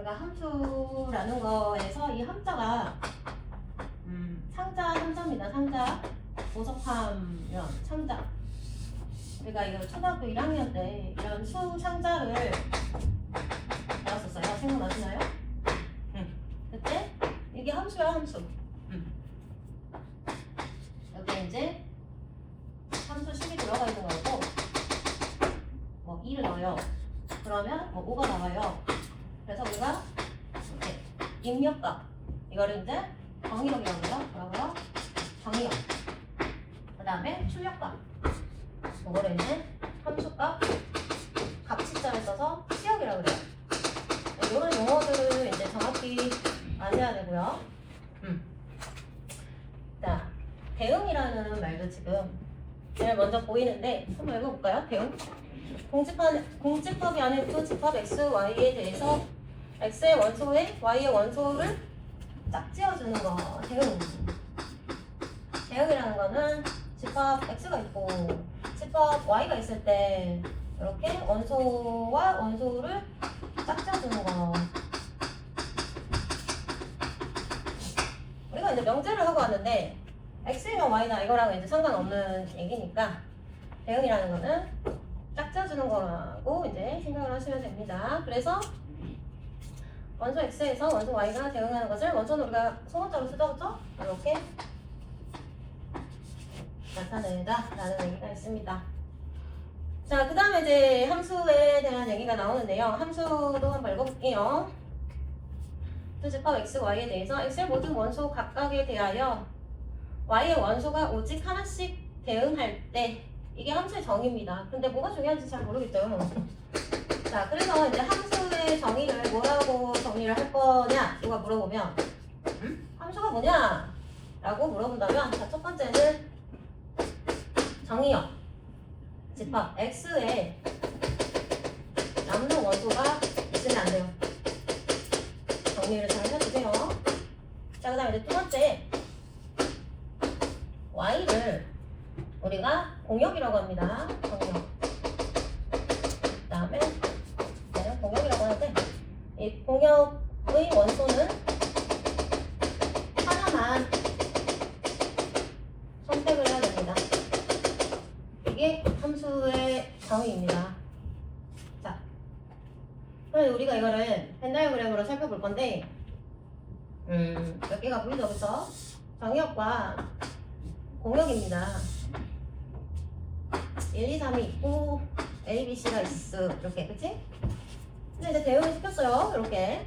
우리가 함수라는 거에서 이 함자가 상자 함자입니다. 상자 보석함이랑 상자. 우리가 이거 초등학교 1학년 때 이런 수 상자를 배웠었어요. 생각나시나요? 그때 이게 함수야, 함수. 여기 이제 함수식이 들어가 있는 거고, 뭐 2를 넣어요. 그러면 뭐 5가 나와요. 그래서 우리가 이렇게 입력값, 이거를 이제 정의역이라고 해요. 뭐라고요? 정의역. 그 다음에 출력값, 이거를 이제 함수값, 값치자를 써서 시역이라고 그래요. 이런 용어들을 이제 정확히 아셔야 되고요. 자, 대응이라는 말도 지금 제일 먼저 보이는데 한번 읽어볼까요? 대응. 공집합이 아닌 두 집합 x, y에 대해서 x의 원소에 y의 원소를 짝지어주는 거. 대응. 대응이라는 거는 집합 x가 있고 집합 y가 있을 때 이렇게 원소와 원소를 짝지어주는 거. 우리가 이제 명제를 하고 왔는데 x이면 y다 이거랑은 이제 상관없는 얘기니까 대응이라는 거는 짝지어주는 거라고 이제 생각을 하시면 됩니다. 그래서 원소 x에서 원소 y가 대응하는 것을 원소는 우리가 소문자로 쓰죠, 그렇죠? 이렇게 나타낸다 라는 얘기가 있습니다. 자, 그 다음에 이제 함수에 대한 얘기가 나오는데요. 함수도 한번 읽어볼게요. 두 집합 x, y에 대해서 x의 모든 원소 각각에 대하여 y의 원소가 오직 하나씩 대응할 때, 이게 함수의 정의입니다. 근데 뭐가 중요한지 잘 모르겠죠. 자, 그래서 이제 함수의 정의를 뭐라고 정의를 할 거냐 누가 물어보면 함수가 뭐냐 라고 물어본다면, 자, 첫 번째는 정의역 집합 x에 남는 원소가 있으면 안 돼요. 정리를 잘 해주세요. 자, 그 다음에 이제 두 번째 y를 우리가 공역이라고 합니다. 공역. 그 다음에 공역이라고 하는데, 이 공역의 원소는 하나만 선택을 해야 됩니다. 이게 함수의 정의입니다. 자, 그럼 우리가 이거를 벤 다이어그램으로 살펴볼 건데, 몇 개가 보이죠, 그쵸? 정의역과 공역입니다. 1, 2, 3이 있고 A, B, C가 있어. 이렇게, 그치? 근데 이제 대응을 시켰어요. 이렇게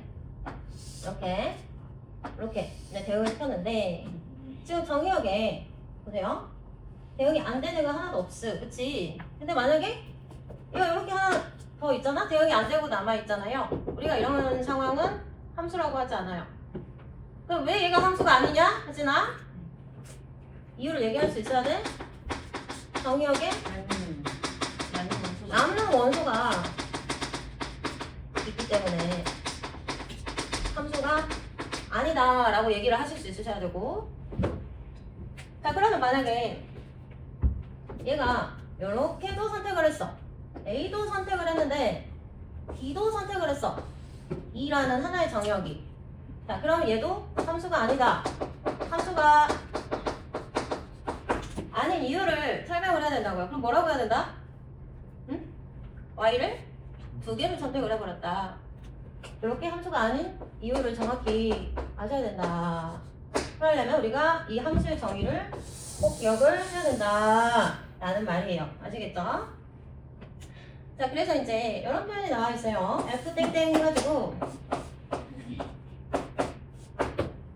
네, 대응을 시켰는데 지금 정의역에 보세요. 대응이 안 되는 거 하나도 없어. 그치? 근데 만약에 이거 이렇게 하나 더 있잖아? 대응이 안 되고 남아있잖아요. 우리가 이런 상황은 함수라고 하지 않아요. 그럼 왜 얘가 함수가 아니냐? 하진아? 이유를 얘기할 수 있어야 돼? 정의역에 남는 원소가 있기 때문에 함수가 아니다 라고 얘기를 하실 수 있으셔야 되고, 자, 그러면 만약에 얘가 이렇게도 선택을 했어. A도 선택을 했는데 B도 선택을 했어. E라는 하나의 정의역이. 자, 그러면 얘도 함수가 아니다. 함수가 아닌 이유를 설명을 해야 된다고요. 그럼 뭐라고 해야 된다? y를 두 개를 선택을 해버렸다. 이렇게 함수가 아닌 이유를 정확히 아셔야 된다. 그러려면 우리가 이 함수의 정의를 꼭 기억을 해야 된다 라는 말이에요. 아시겠죠? 자, 그래서 이제 이런 표현이 나와 있어요. f 땡땡 해가지고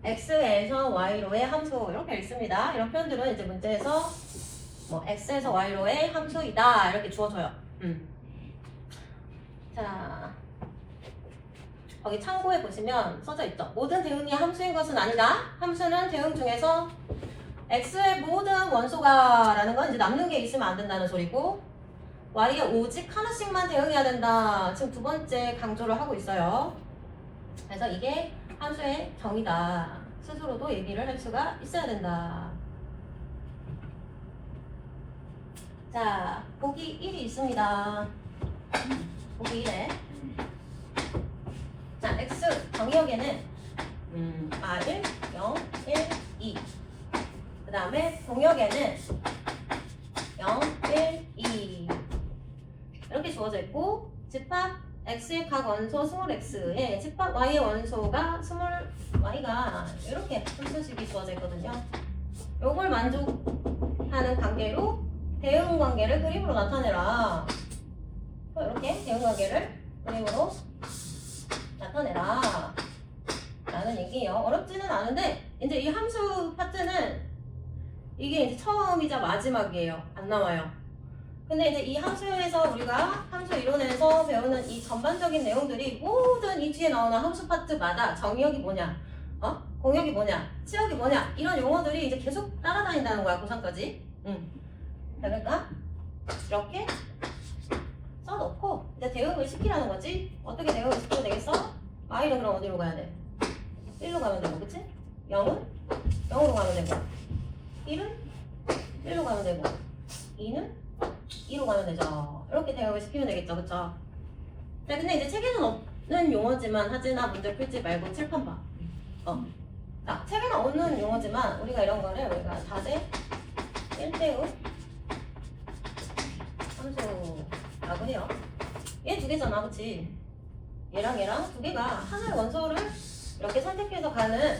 x에서 y로의 함수 이렇게 읽습니다. 이런 표현들은 이제 문제에서 뭐 x에서 y로의 함수이다 이렇게 주어져요. 자, 거기 참고해 보시면 써져 있죠. 모든 대응이 함수인 것은 아니다. 함수는 대응 중에서 x의 모든 원소가 라는 건 이제 남는 게 있으면 안 된다는 소리고, y에 오직 하나씩만 대응해야 된다. 지금 두 번째 강조를 하고 있어요. 그래서 이게 함수의 정의다. 스스로도 얘기를 할 수가 있어야 된다. 자, 보기 1이 있습니다. 보기 1에 자, x 정의역에는 R1, 0, 1, 2. 그 다음에 공역에는 0, 1, 2. 이렇게 주어져 있고, 집합 x의 각 원소 스몰 x에 집합 y의 원소가 스몰 y가 이렇게 함수식이 주어져 있거든요. 요걸 만족하는 관계로 대응 관계를 그림으로 나타내라. 이렇게 대응 관계를 그림으로 나타내라. 라는 얘기예요. 어렵지는 않은데, 이제 이 함수 파트는 이게 이제 처음이자 마지막이에요. 안 나와요. 근데 이제 이 함수에서 우리가 함수 이론에서 배우는 이 전반적인 내용들이 모든 이 뒤에 나오는 함수 파트마다 정의역이 뭐냐, 공역이 뭐냐, 치역이 뭐냐, 이런 용어들이 이제 계속 따라다닌다는 거야, 고3까지. 자, 그러니까 이렇게 써놓고 이제 대응을 시키라는 거지. 어떻게 대응을 시키면 되겠어? y는 그럼 어디로 가야 돼? 1로 가면 되고, 그치? 0은 0으로 가면 되고, 1은 1로 가면 되고, 2는 2로 가면 되죠. 이렇게 대응을 시키면 되겠죠, 그쵸? 자, 근데 이제 책에는 없는 용어지만 하진아 문제 풀지 말고 칠판 봐. 자, 책에는 없는 용어지만 우리가 이런 거를 우리가 다대 1대의 함수라고 해요. 얘 두 개잖아, 그치? 얘랑 두 개가 하나의 원소를 이렇게 선택해서 가는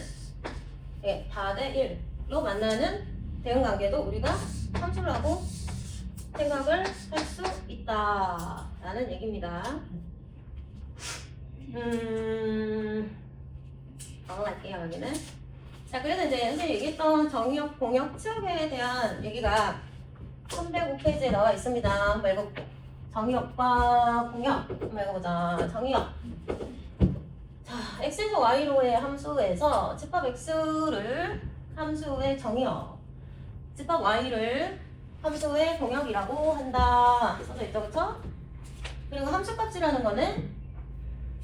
다대 1로 만나는 대응 관계도 우리가 함수라고 생각을 할 수 있다라는 얘기입니다. 넘어갈게요, 여기는. 자, 그래서 이제 선생님이 얘기했던 정의역, 공역, 치역에 대한 얘기가 305페이지에 나와 있습니다. 한번 읽어볼게요. 정의역과 공역 한번 읽어보자. 정의역. 자, x에서 y로의 함수에서 집합 x를 함수의 정의역, 집합 y를 함수의 공역이라고 한다. 써져 있죠, 그쵸? 그리고 함수값이라는 거는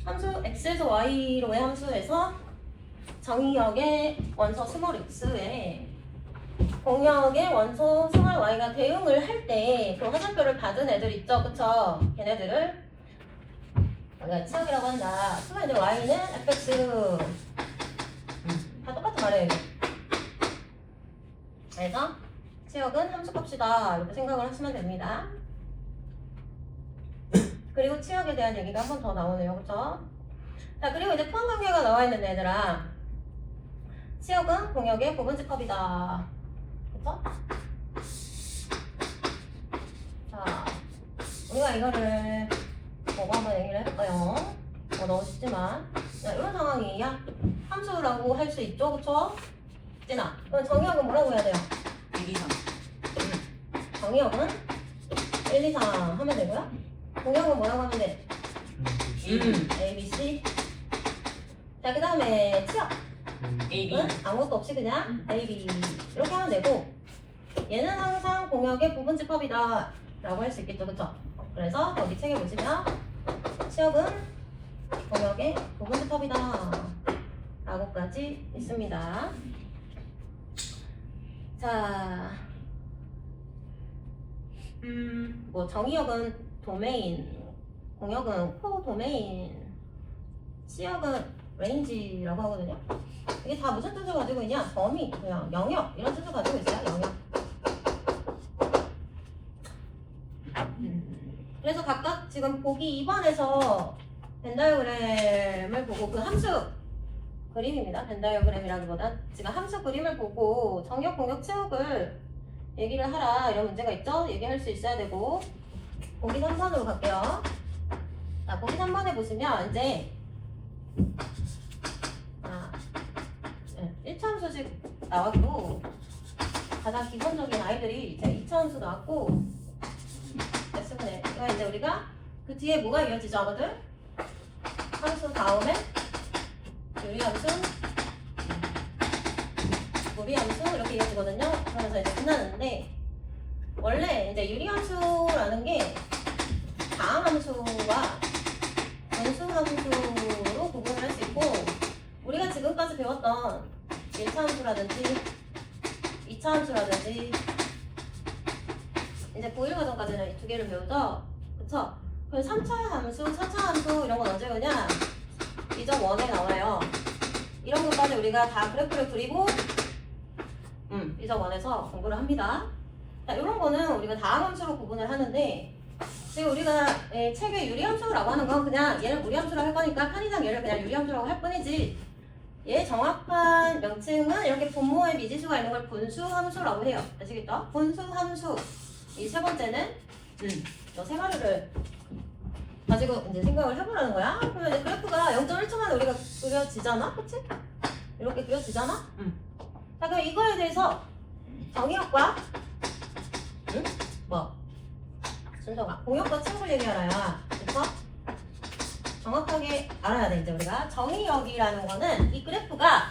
함수 x에서 y로의 함수에서 정의역의 원소 스몰 x에 공역의 원소 스몰 y가 대응을 할 때 그 화살표를 받은 애들 있죠, 그쵸? 걔네들을 우리가 치역이라고 한다. 그러면 이제 y는 fx. 다 똑같은 말이에요. 그래서 치역은 함수값이다. 이렇게 생각을 하시면 됩니다. 그리고 치역에 대한 얘기가 한 번 더 나오네요, 그쵸? 자, 그리고 이제 포함 관계가 나와 있는 애들아, 치역은 공역의 부분집합이다. 그쵸? 자, 우리가 이거를 보고 한번 얘기를 해볼까요? 너무 쉽지만. 자, 이런 상황이야. 함수라고 할 수 있죠, 그쵸? 찐아, 그럼 정의역은 뭐라고 해야 돼요? 1, 2, 3. 정의역은 1, 2, 3 하면 되고요. 공역은 뭐라고 하면 돼? A, B, C. 자, 그 다음에 치역. A, B. 아무것도 없이 그냥 A, B 이렇게 하면 되고, 얘는 항상 공역의 부분집합이다 라고 할 수 있겠죠, 그쵸? 그래서 여기 책에 보시면 치역은 공역의 부분집합이다 라고까지 있습니다. 자, 뭐 정의역은 도메인, 공역은 코도메인, 치역은 레인지라고 하거든요. 이게 다 무슨 뜻을 가지고 있냐? 범위, 그냥 영역 이런 뜻을 가지고 있어요. 영역. 그래서 각각 지금 보기 2번에서 벤다이어그램을 보고 그 함수 그림입니다. 벤다이어그램이라기보다 지금 함수 그림을 보고 정역, 공역, 치역을 얘기를 하라 이런 문제가 있죠? 얘기할 수 있어야 되고. 보기 3번으로 갈게요. 자, 보기 3번에 보시면 이제 1차 함수식 나왔고, 가장 기본적인 아이들이 이제 2차 함수 나왔고, X분의 이거 이제 우리가 그 뒤에 뭐가 이어지죠, 아무들? 함수 다음에 유리함수, 무리함수 이렇게 이어지거든요. 그러면서 이제 끝나는데, 원래 이제 유리함수라는 게 다항함수와 분수함수로 구분을 할 수 있고, 우리가 지금까지 배웠던 1차 함수라든지 2차 함수라든지 이제 고1 과정까지는 이 두 개를 배우죠? 그쵸? 그럼 3차 함수, 4차 함수 이런 건 언제 오냐? 이점 1에 나와요. 이런 것까지 우리가 다 그래프를 그리고 이점 1에서 공부를 합니다. 자, 이런 거는 우리가 다항 함수로 구분을 하는데 지금 우리가 책에 유리함수라고 하는 건 그냥 얘를 무리함수라고 할 거니까 편의상 얘를 그냥 유리함수라고 할 뿐이지 얘 정확한 명칭은 이렇게 분모에 미지수가 있는 걸 분수함수라고 해요. 아시겠죠? 분수함수. 이 세 번째는 저 세 가지를 가지고 이제 생각을 해보라는 거야. 그러면 이제 그래프가 0.1초 만에 우리가 그려지잖아? 그치? 이렇게 그려지잖아? 자, 그럼 이거에 대해서 정의역과 뭐? 순서가 공역과 치역을 얘기하라야. 그쵸? 정확하게 알아야 돼. 이제 우리가 정의역이라는 거는 이 그래프가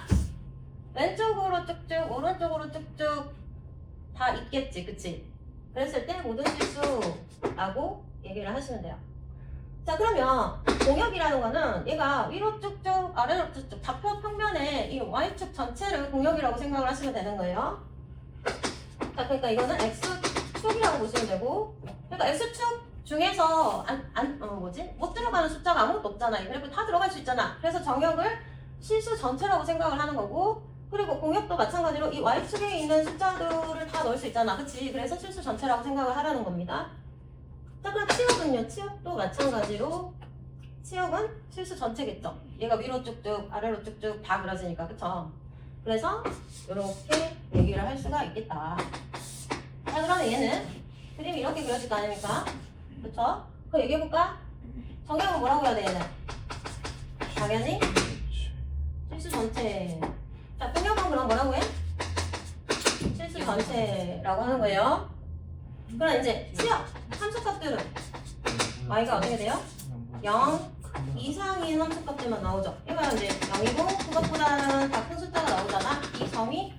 왼쪽으로 쭉쭉 오른쪽으로 쭉쭉 다 있겠지. 그치? 그랬을 때 모든 실수라고 얘기를 하시면 돼요. 자, 그러면 공역이라는 거는 얘가 위로 쭉쭉 아래로 쭉쭉 좌표 평면에 이 Y축 전체를 공역이라고 생각을 하시면 되는 거예요. 자, 그러니까 이거는 X축이라고 보시면 되고, 그러니까 X축 중에서 못 들어가는 숫자가 아무것도 없잖아. 이 그래프 다 들어갈 수 있잖아. 그래서 정역을 실수 전체라고 생각을 하는 거고, 그리고 공역도 마찬가지로 이 Y축에 있는 숫자들을 다 넣을 수 있잖아. 그치? 그래서 실수 전체라고 생각을 하라는 겁니다. 자, 그럼 치역은요? 치역도 마찬가지로 치역은 실수 전체겠죠. 얘가 위로 쭉쭉 아래로 쭉쭉 다 그려지니까. 그쵸? 그래서 이렇게 얘기를 할 수가 있겠다. 자, 그러면 얘는 그림이 이렇게 그려질 거 아닙니까? 그쵸? 그럼 얘기해볼까? 정역은 뭐라고 해야 돼 얘는? 당연히 실수 전체. 자, 공역은 그럼 뭐라고 해? 실수 전체라고 하는 거예요. 그럼 이제 치역 함수값들은 y가 어떻게 돼요? 0 이상인 함수값들만 나오죠. 이거 이제 0이고 그것보다는 다 큰 숫자가 나오잖아. 이 점이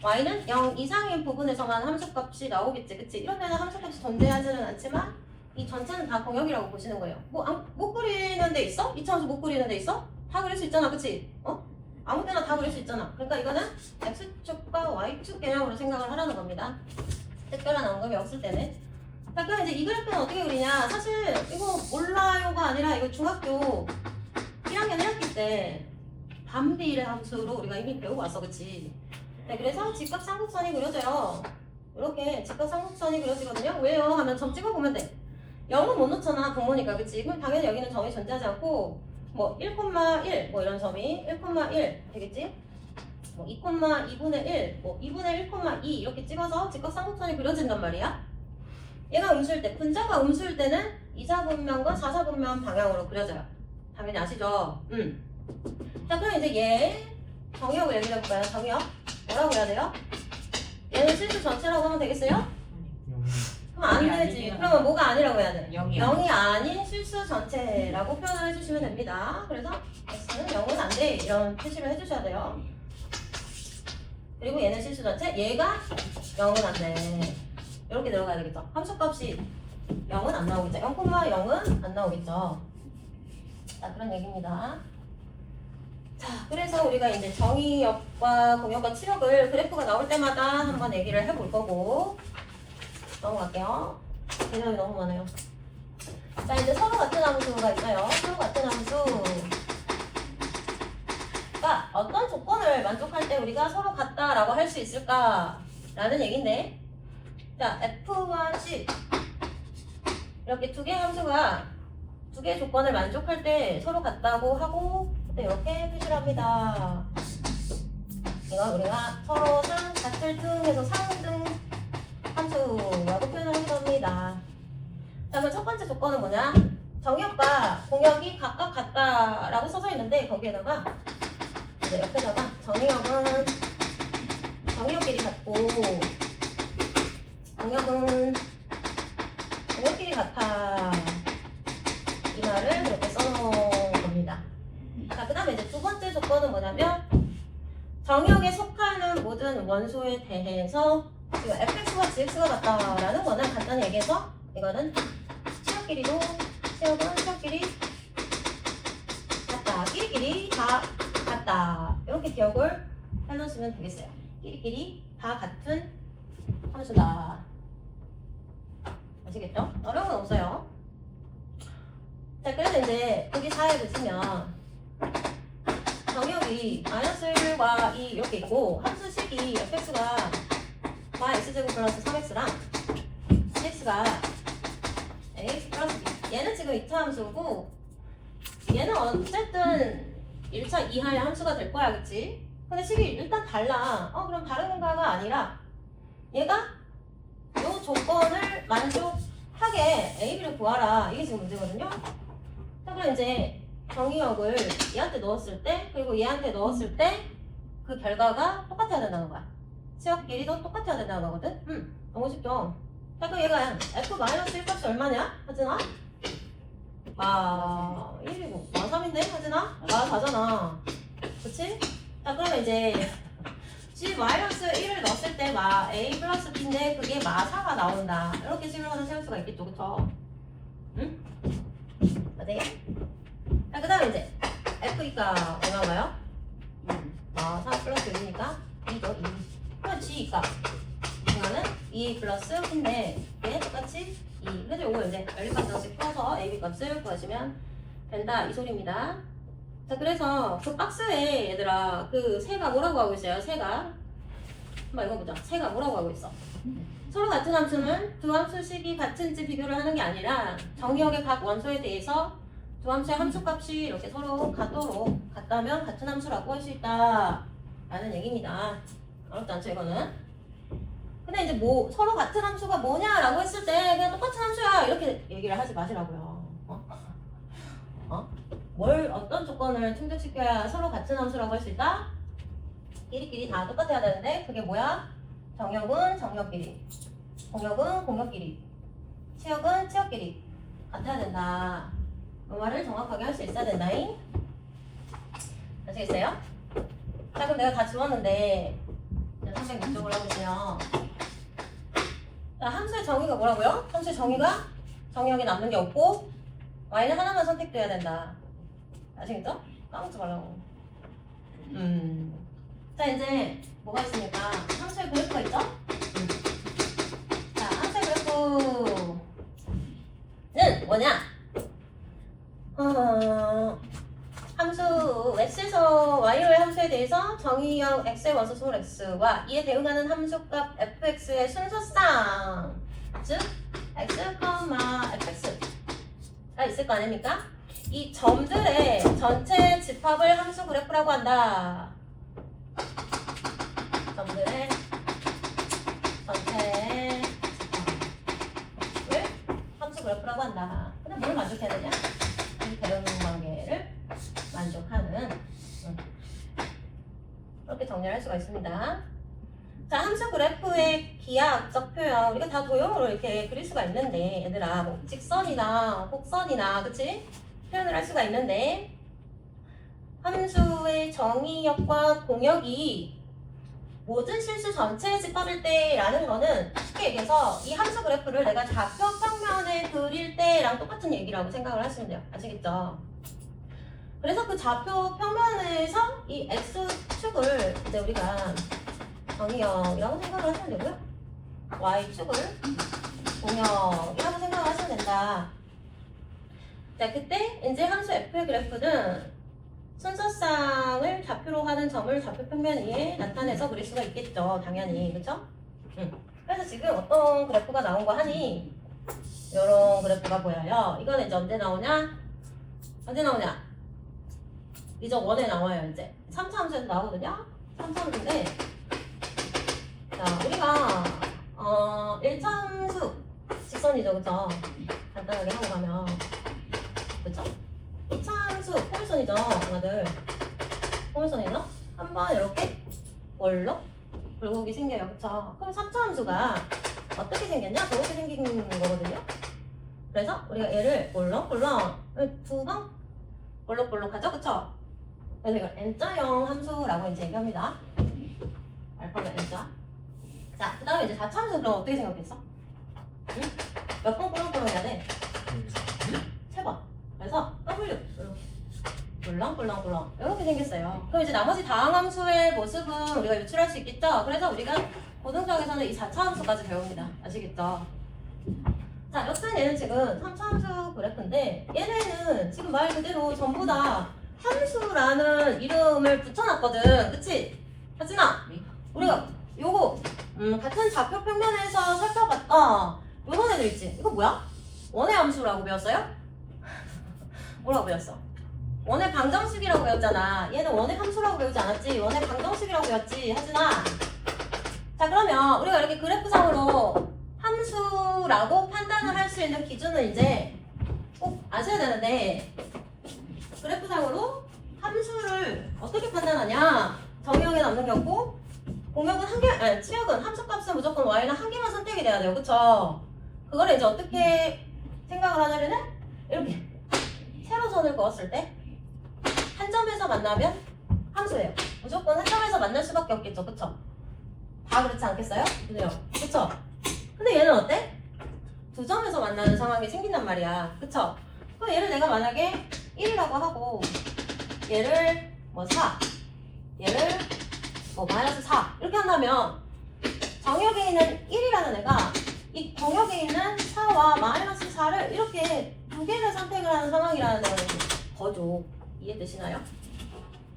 y는 0 이상인 부분에서만 함수값이 나오겠지. 그치? 이런 데는 함수값이 존재하지는 않지만 이 전체는 다 공역이라고 보시는 거예요. 못 그리는 데 있어? 2차함수 못 그리는 데 있어? 다 그릴 수 있잖아. 그치? 아무 때나 다 그릴 수 있잖아. 그러니까 이거는 x축과 y축 개념으로 생각을 하라는 겁니다. 특별한 언급이 없을 때는. 자, 그럼 이제 이 그래프는 어떻게 그리냐? 사실 이거 몰라요가 아니라 이거 중학교 1학년 1학기 때 반비례 함수로 우리가 이미 배우고 왔어. 그치? 네, 그래서 직각삼각선이 그려져요. 이렇게 직각삼각선이 그려지거든요. 왜요? 하면 점 찍어보면 돼. 0은 못 놓잖아. 분모니까. 그치? 그럼 당연히 여기는 점이 존재하지 않고 뭐 1,1 뭐 이런 점이 1,1 되겠지? 뭐 2,2분의 1, 뭐 2분의 1,2 이렇게 찍어서 직각삼각선이 그려진단 말이야. 얘가 음수일 때, 분자가 음수일 때는 이사분면과 사사분면 방향으로 그려져요. 당연히 아시죠? 자, 그럼 이제 얘 정의역을 얘기해 볼까요? 정의역 뭐라고 해야 돼요? 얘는 실수 전체라고 하면 되겠어요? 그럼 안 되지. 그러면 뭐가 아니라고 해야 돼? 0이 아닌 실수 전체라고 표현을 해주시면 됩니다. 그래서 x는 0은 안 돼. 이런 표시를 해주셔야 돼요. 그리고 얘는 실수 전체, 얘가 0은 안 돼. 이렇게 들어가야 되겠죠. 함수값이 0은 안 나오겠죠. 0,0은 안 나오겠죠. 자, 그런 얘기입니다. 자, 그래서 우리가 이제 정의역과 공역과 치역을 그래프가 나올 때마다 한번 얘기를 해볼 거고 넘어갈게요. 개념이 너무 많아요. 자, 이제 서로 같은 함수가 있어요. 서로 같은 함수가 어떤 조건을 만족할 때 우리가 서로 같다라고 할 수 있을까라는 얘기인데, 자, F와 C 이렇게 두 개의 함수가 두 개의 조건을 만족할 때 서로 같다고 하고 이렇게 표시를 합니다. 이건 우리가 서로 같을 등에서 상등 함수라고 표현을 하기도 합니다. 자, 그럼 첫 번째 조건은 뭐냐? 정역과 공역이 각각 같다라고 써져 있는데 거기에다가 이제 옆에다가 정역은 정역끼리 같고 공역은 공역끼리 같아. 이 말을 이렇게 써놓은 겁니다. 자, 그 다음에 이제 두 번째 조건은 뭐냐면 정역에 속하는 모든 원소에 대해서 지금 fx와 gx가 같다라는 거는 간단히 얘기해서 이거는 치역끼리도 치역은 치역끼리 같다. 끼리끼리 다 같다. 이렇게 기억을 해놓으시면 되겠어요. 끼리끼리 다 같은 함수다. 아시겠죠? 어려운 건 없어요. 자, 그래서 이제 여기 4에 보시면 정역이 마이너스 1과 2 이렇게 있고 함수식이 fx가 yx제곱 플러스 3x랑 cx가 ax 플러스 b. 얘는 지금 2차 함수고 얘는 어쨌든 1차 이하의 함수가 될 거야, 그치? 근데 식이 일단 달라. 그럼 다른 건가가 아니라 얘가 요 조건을 만족하게 a, b를 구하라. 이게 지금 문제거든요. 자, 그럼 이제 정의역을 얘한테 넣었을 때 그리고 얘한테 넣었을 때 그 결과가 똑같아야 된다는 거야. 치역 길이도 똑같아야 된다는 거거든. 너무 쉽죠? 자, 그럼 얘가 f-1 값이 얼마냐? 하진아? 1이고 3인데 하진아? 4잖아. 그치? 자, 그러면 이제 g-1을 넣었을 때 a 플러스 b인데 그게 4가 나온다. 이렇게 식을 하나 세울 수가 있겠죠, 그쵸? 응? 맞아요? 자, 그 다음에 이제 f2가 얼마인가요? 4 플러스 1이니까 2죠, 2. 그럼 g2가 이거는 2 플러스 인데 얘 똑같이 2. 그래서 요거 이제 연립반정식 풀어서 a, b 값을 구하시면 된다, 이 소리입니다. 자, 그래서 그 박스에 얘들아 그 새가 뭐라고 하고 있어요? 새가 한번 읽어보자. 새가 뭐라고 하고 있어? 서로 같은 함수는 두 함수식이 같은지 비교를 하는 게 아니라 정의역의 각 원소에 대해서 두 함수의 함수값이 이렇게 서로 같다면 같은 함수라고 할 수 있다 라는 얘기입니다. 어렵지 않죠, 이거는? 근데 이제 뭐 서로 같은 함수가 뭐냐라고 했을 때 그냥 똑같은 함수야 이렇게 얘기를 하지 마시라고요. 뭘 어떤 조건을 충족시켜야 서로 같은 함수라고 할 수 있다? 끼리끼리 다 똑같아야 되는데 그게 뭐야? 정역은 정역끼리, 공역은 공역끼리, 치역은 치역끼리 같아야 된다. 그 말을 정확하게 할 수 있어야 된다잉. 아시겠어요? 자, 그럼 내가 다 지웠는데 306쪽을 해보세요. 자, 함수의 정의가 뭐라고요? 함수의 정의가 정역에 남는 게 없고 y는 하나만 선택돼야 된다. 아시겠죠? 까먹지 말라고. 자, 이제 뭐가 있습니까? 함수의 그래프가 있죠? 자, 함수의 그래프는 뭐냐? 함수 x에서 y로의 함수에 대해서 정의역 x의 원소 소홀 x와 이에 대응하는 함수값 fx의 순서상, 즉 x, fx가 있을 거 아닙니까? 이 점들의 전체 집합을 함수 그래프라고 한다. 점들의 전체 집합을 함수 그래프라고 한다. 근데 뭘 만족해야 되냐? 이 대응 관계를 만족하는, 그렇게 정리할 수가 있습니다. 자, 함수 그래프의 기하학적 표현, 우리가 다 도형으로 이렇게 그릴 수가 있는데 얘들아, 뭐 직선이나 곡선이나 그치? 표현을 할 수가 있는데 함수의 정의역과 공역이 모든 실수 전체의 집합일 때라는 거는 쉽게 얘기해서 이 함수 그래프를 내가 좌표 평면에 그릴 때랑 똑같은 얘기라고 생각을 하시면 돼요. 아시겠죠? 그래서 그 좌표 평면에서 이 x축을 이제 우리가 정의역이라고 생각을 하시면 되고요. y축을 공역이라고 생각을 하시면 된다. 자, 그때 이제 함수 f의 그래프는 순서상을 좌표로 하는 점을 좌표 평면 위에 나타내서 그릴 수가 있겠죠. 당연히. 그쵸? 그래서 지금 어떤 그래프가 나온 거 하니 이런 그래프가 보여요. 이거는 이제 언제 나오냐? 이적 1에 나와요. 이제 3차 함수에서 나오거든요. 3차 함수인데 자, 우리가 1차 함수 직선이죠. 그쵸? 간단하게 하고 가면 그쵸? 2차 함수 포물선이죠. 하나들 포물선이죠? 한번 이렇게 굴곡이 생겨요. 그쵸? 그럼 3차 함수가 어떻게 생겼냐? 저렇게 생긴 거거든요. 그래서 우리가 얘를 꿀렁꿀렁 두 번 꿀렁꿀렁하죠? 그쵸? 그래서 이걸 N자형 함수라고 이제 얘기합니다. 알파벳 N자. 자, 그 다음에 이제 4차 함수 그럼 어떻게 생각했어? 응? 몇 번 꿀렁꿀렁 해야 돼? 3번. 그래서 W 이렇게 꿀렁꿀렁꿀렁 이렇게 생겼어요. 그럼 이제 나머지 다항함수의 모습은 우리가 유출할 수 있겠죠? 그래서 우리가 고등학교에서는 이 4차 함수까지 배웁니다. 아시겠죠? 자, 여튼 얘는 지금 3차 함수 그래프인데 얘네는 지금 말 그대로 전부 다 함수라는 이름을 붙여놨거든. 그치? 하진아, 네. 우리가 요거 같은 좌표 평면에서 살펴봤다 요런 애들 있지? 이거 뭐야? 원의 함수라고 배웠어요? 뭐라고 배웠어? 원의 방정식이라고 배웠잖아. 얘는 원의 함수라고 배우지 않았지? 원의 방정식이라고 배웠지, 하진아. 자, 그러면 우리가 이렇게 그래프상으로 함수라고 판단을 할 수 있는 기준은 이제 꼭 아셔야 되는데, 그래프상으로 함수를 어떻게 판단하냐? 정의역에 남는 게 없고 공역은 한 개, 아니 치역은 함수값은 무조건 y는 한 개만 선택이 돼야 돼요. 그쵸? 그거를 이제 어떻게 생각을 하냐면은 이렇게 세로선을 그었을 때 한 점에서 만나면 함수예요. 무조건 한 점에서 만날 수밖에 없겠죠. 그쵸? 다 그렇지 않겠어요? 그죠? 그쵸? 근데 얘는 어때? 두 점에서 만나는 상황이 생긴단 말이야. 그쵸? 그럼 얘를 내가 만약에 1이라고 하고 얘를 뭐 4, 얘를 뭐 마이너스 4 이렇게 한다면 정역에 있는 1이라는 애가 이 정역에 있는 4와 마이너스 4를 이렇게 두 개를 선택을 하는 상황이라는 거죠. 이해되시나요?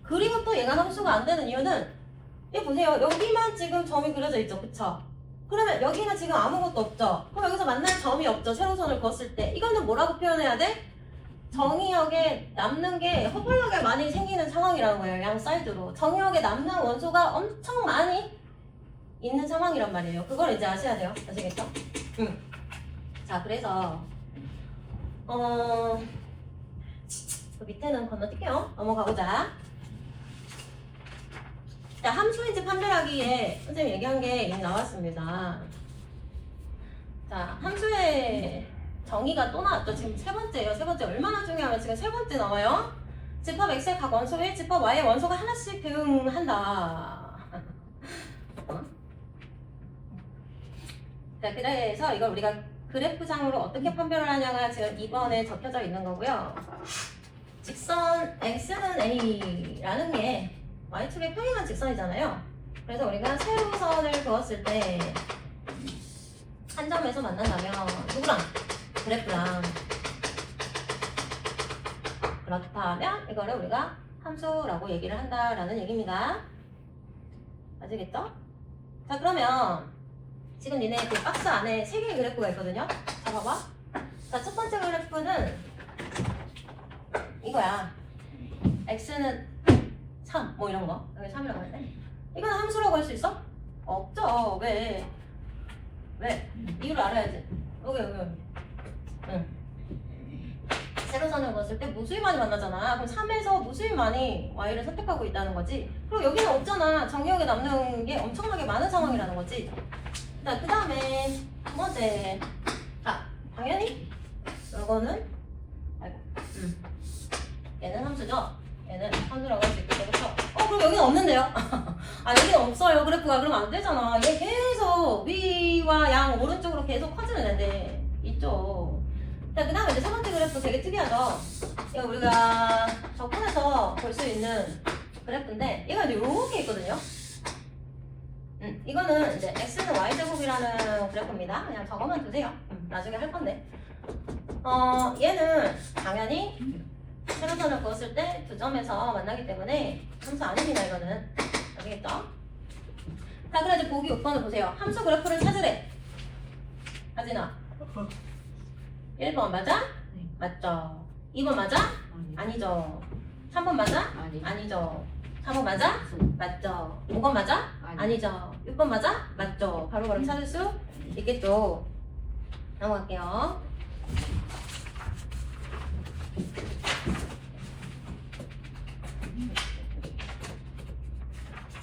그리고 또 얘가 함수가 안 되는 이유는 얘 보세요. 여기만 지금 점이 그려져 있죠. 그쵸? 그러면 여기는 지금 아무것도 없죠. 그럼 여기서 만날 점이 없죠. 세로선을 그었을 때. 이거는 뭐라고 표현해야 돼? 정의역에 남는 게 허벌나게 많이 생기는 상황이라는 거예요. 양 사이드로. 정의역에 남는 원소가 엄청 많이 있는 상황이란 말이에요. 그걸 이제 아셔야 돼요. 아시겠죠? 자, 그래서 그 밑에는 건너뛸게요. 넘어가보자. 자, 함수인지 판별하기에 선생님이 얘기한 게 이미 나왔습니다. 자, 함수의 정의가 또 나왔죠. 지금 세 번째예요. 세 번째 얼마나 중요하면 지금 세 번째 나와요. 집합 X의 각 원소에 집합 Y의 원소가 하나씩 대응한다. 자, 그래서 이걸 우리가 그래프상으로 어떻게 판별을 하냐가 지금 2번에 적혀져 있는 거고요. 직선 X는 A라는 게 Y축의 평행한 직선이잖아요. 그래서 우리가 세로선을 그었을 때 한 점에서 만난다면 누구랑? 그래프랑. 그렇다면 이거를 우리가 함수라고 얘기를 한다라는 얘기입니다. 아시겠죠? 자, 그러면 지금 니네 그 박스 안에 3개의 그래프가 있거든요. 자, 봐봐. 자, 첫 번째 그래프는 이거야. X는 3, 뭐 이런 거. 여기 3이라고 하는데. 이건 함수라고 할 수 있어? 없죠. 왜? 왜? 이유를 알아야지. 여기. 응. 세로선을 그었을 때 무수히만이 만나잖아. 그럼 3에서 무수히만이 y를 선택하고 있다는 거지. 그리고 여기는 없잖아. 정의역에 남는 게 엄청나게 많은 상황이라는 거지. 자, 그 다음에 두 번째. 자, 당연히 이거는 아이고. 얘는 함수죠. 얘는 함수라고 할 수 있겠죠. 그렇죠? 그럼 여기는 없는데요? 아, 여기는 없어요. 그래프가. 그러면 안 되잖아. 얘 계속 위와 양 오른쪽으로 계속 커지면 되는데 있죠. 자, 그 다음에 이제 세 번째 그래프 되게 특이하죠. 이거 우리가 적분해서 볼 수 있는 그래프인데 얘가 이제 이렇게 있거든요. 이거는 이제 x는 y제곱이라는 그래프입니다. 그냥 적어만 두세요. 나중에 할 건데. 얘는 당연히 세로선을 그었을 때 두 점에서 만나기 때문에 함수 아닙니다. 이거는. 아시겠죠? 자, 그럼 이제 보기 6번을 보세요. 함수 그래프를 찾으래. 하진아. 1번 맞아? 네. 맞죠? 2번 맞아? 아니죠. 3번 맞아? 아니. 아니죠. 4번 맞아? 맞죠. 5번 맞아? 아니죠. 6번 맞아? 맞죠. 바로 찾을 수 있겠죠. 넘어갈게요.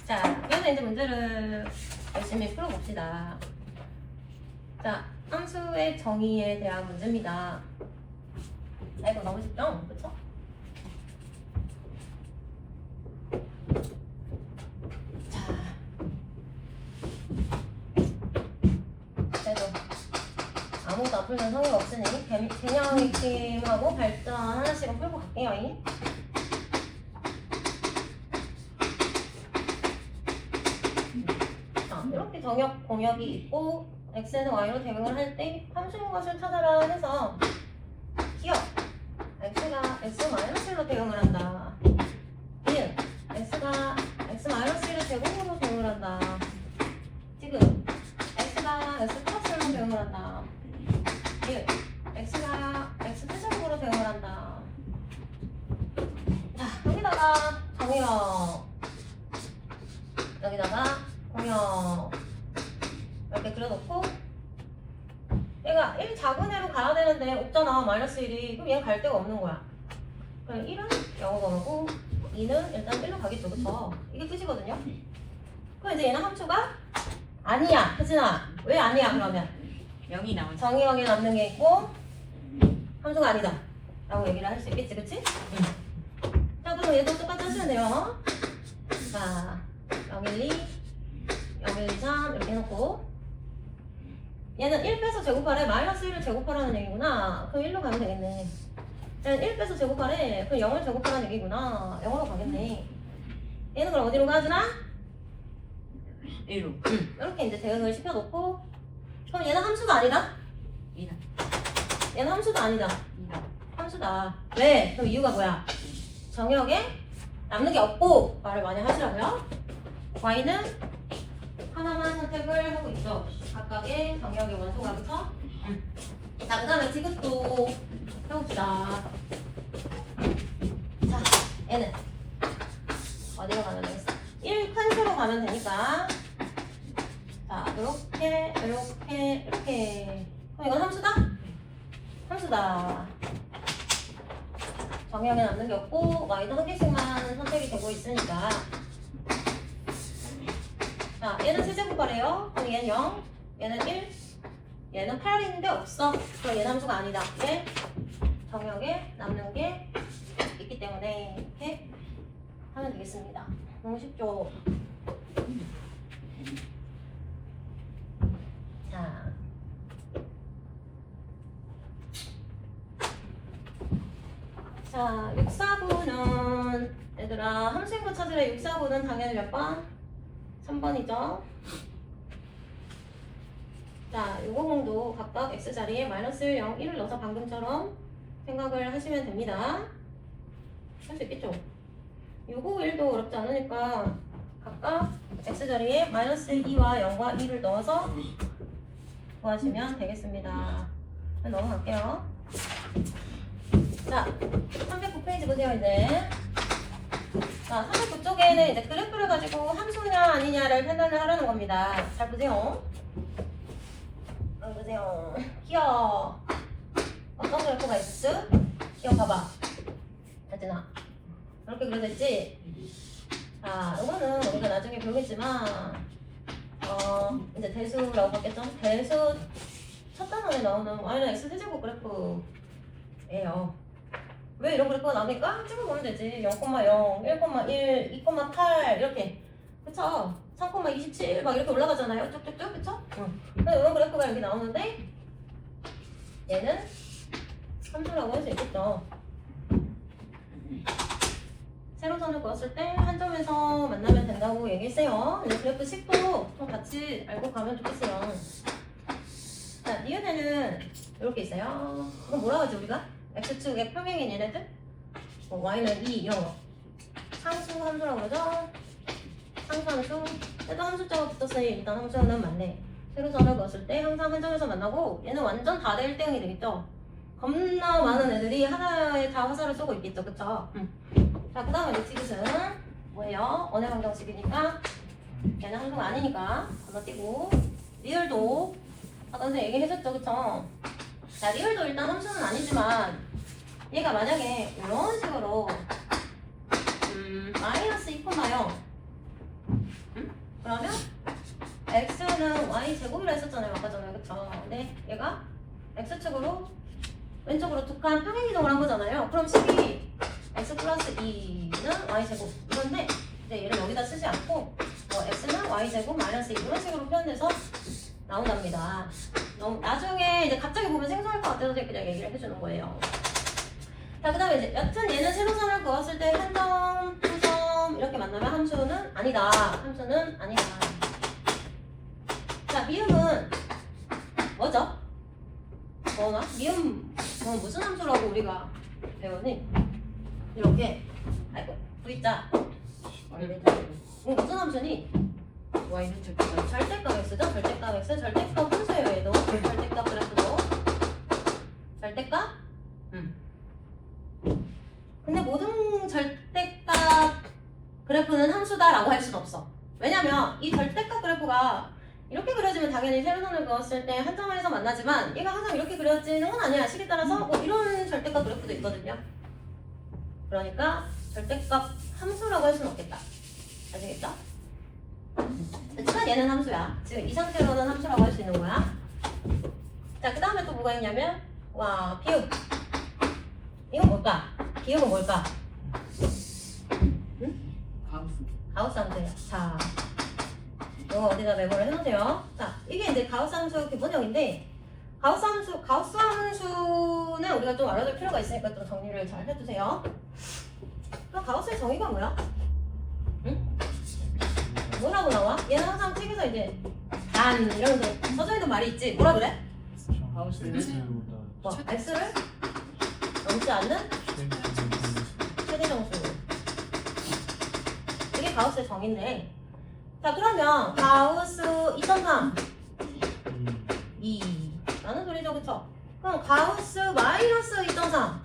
자, 이번에 이제 문제를 열심히 풀어봅시다. 자, 함수의 정의에 대한 문제입니다. 아, 이거 너무 쉽죠? 그쵸? 자, 그래도 아무것도 안 풀면 성의가 없으니 개념 익힘하고 발전 하나씩은 풀고 갈게요. 자, 이렇게 정역 공역이 있고 x는 y로 대응을 할 때 함수인 것을 찾아라 해서 기억 x가 x-1로 대응을 한다. 정의역 여기다가 공역 이렇게 그려놓고 얘가 1 작은 애로 가야 되는데 없잖아 마이너스 1이. 그럼 얘는 갈 데가 없는 거야. 그럼 1은 0으로 가고 2는 일단 1로 가겠죠. 그쵸? 이게 끝이거든요. 그럼 이제 얘는 함수가 아니야. 그치나? 왜 아니야 그러면? 0이 나오죠. 정의역에 남는 게 있고 함수가 아니다 라고 얘기를 할 수 있겠지. 그치? 자 그럼 얘도 똑같이 하시면 돼요. 자 012 013 이렇게 해놓고 얘는 1 빼서 제곱하래. 마이너스 1을 제곱하라는 얘기구나. 그럼 1로 가면 되겠네. 얘는 1 빼서 제곱하래. 그럼 0을 제곱하라는 얘기구나. 0으로 가겠네. 얘는 그럼 어디로 가주나? 1로. 이렇게 이제 대응을 시켜놓고 그럼 얘는 함수가 아니다? 2다. 얘는 함수도 아니다. 2다. 함수다. 왜? 그럼 이유가 뭐야? 정역에 남는 게 없고 말을 많이 하시라고요. y는 하나만 선택을 하고 있죠. 각각의 정역의 원소가. 그쵸? 자, 그 다음에 지금도 해봅시다. 자, 얘는 어디로 가면 되겠어? 1 큰 수로 가면 되니까 자, 이렇게 그럼 이건 함수다? 함수다. 정역에 남는 게 없고 y도 한 개씩만 선택이 되고 있으니까 자, 얘는 세제곱하래요. 그럼 얘는 0, 얘는 1, 얘는 8인데 없어. 그럼 얘는 함수가 아니다. 왜? 정역에 남는 게 있기 때문에 이렇게 하면 되겠습니다. 너무 쉽죠? 자, 자 6, 4부는 얘들아 함수인 거 찾으래. 6, 4부는 당연히 몇 번? 3번이죠. 자, 650도 각각 x자리에 마이너스 1, 0, 1을 넣어서 방금처럼 생각을 하시면 됩니다. 할 수 있겠죠? 651도 어렵지 않으니까 각각 x자리에 마이너스 2와 0과 2를 넣어서 구하시면 되겠습니다. 넘어갈게요. 자, 309페이지 보세요, 이제. 자, 309쪽에는 이제 그래프를 가지고 함수냐 아니냐를 판단을 하려는 겁니다. 잘 보세요. 보세요. 기어. 어떤 그래프가 있어? 기어 봐봐. 하진아. 이렇게 그려졌지? 자, 이거는 우리가 나중에 배우겠지만, 이제 대수라고 봤겠죠? 대수 첫 단원에 나오는 y는 x 세제곱 그래프예요. 왜 이런 그래프가 나오니까 찍어보면 되지. 0,0, 1,1, 2,8 이렇게. 그쵸? 3,27 막 이렇게 올라가잖아요. 쭉쭉쭉. 그쵸? 그래서 이런 그래프가 여기 나오는데 얘는 함수라고 할 수 있겠죠. 세로선을 그었을 때 한 점에서 만나면 된다고 얘기했어요. 이제 그래프 식도 좀 같이 알고 가면 좋겠어요. 자, 니은에는 이렇게 있어요. 이건 뭐라고 하지 우리가? x축의 평행인 얘네들? y는 2 이런 거. 상수 함수라고 그러죠? 상수 함수. 얘도 함수자가 붙었으니 일단 함수는 맞네. 세로선을 그었을 때 항상 한 점에서 만나고 얘는 완전 다 대 1등이 되겠죠? 겁나 많은 애들이 하나에 다 화살을 쏘고 있겠죠. 그쵸? 자, 그 다음에 이제 지그는 뭐예요? 원의 방정식이니까 얘는 함수가 아니니까 건너뛰고 리을도 아까 선생님 얘기해줬죠. 그쵸? 자, 리을도 일단 함수는 아니지만 얘가 만약에 이런 식으로 마이너스 2,0 그러면 x는 y 제곱이라 했었잖아요 아까 전에. 그쵸? 근데 얘가 x축으로 왼쪽으로 두 칸 평행이동을 한 거잖아요. 그럼 식이 x 플러스 2는 y 제곱 이건데 이제 얘를 여기다 쓰지 않고 x는 y 제곱 마이너스 2 이런 식으로 표현돼서 나온답니다. 나중에 이제 갑자기 보면 생소할 것 같아서 그냥 얘기를 해주는 거예요. 자, 그 다음에 이제 여튼 얘는 세로선을 그었을 때 한 점, 두 점 이렇게 만나면 함수는 아니다. 함수는 아니다. 자, 미음은 뭐죠? 뭐나? 미음 무슨 함수라고 우리가 배우니? 이렇게 아이고 V자 무슨 함수니? y는 절대값. 절대값 x죠? 절대값 x 절대값 함수예요. 얘도 절대값 그래프도 절대값? 근데 모든 절대값 그래프는 함수다라고 할 수는 없어. 왜냐면 이 절대값 그래프가 이렇게 그려지면 당연히 세로선을 그었을 때 한 점에서 만나지만 얘가 항상 이렇게 그려지는 건 아니야. 식에 따라서 뭐 이런 절대값 그래프도 있거든요. 그러니까 절대값 함수라고 할 수는 없겠다. 아시겠죠? 하지만 얘는 함수야. 지금 이 상태로는 함수라고 할 수 있는 거야. 자, 그 다음에 또 뭐가 있냐면 와, 비움. 이건 뭘까? 비움은 뭘까? 가우스 함수예요. 자, 이거 어디다 메모를 해놓으세요. 자, 이게 이제 가우스 함수 기본형인데 가우스 함수는 우리가 좀 알아둘 필요가 있으니까 좀 정리를 잘 해두세요. 그럼 가우스의 정의가 뭐야? 응? 뭐라고 나와? 얘는 항상 책에서 이제 단 이러면서 써져 있는 말이 있지. 뭐라 그래? 뭐 x를 넘지 않는 최대 정수. 이게 가우스의 정의인데. 자, 그러면 가우스 2.3 2 라는 소리죠, 그쵸? 그럼 가우스 마이너스 2.3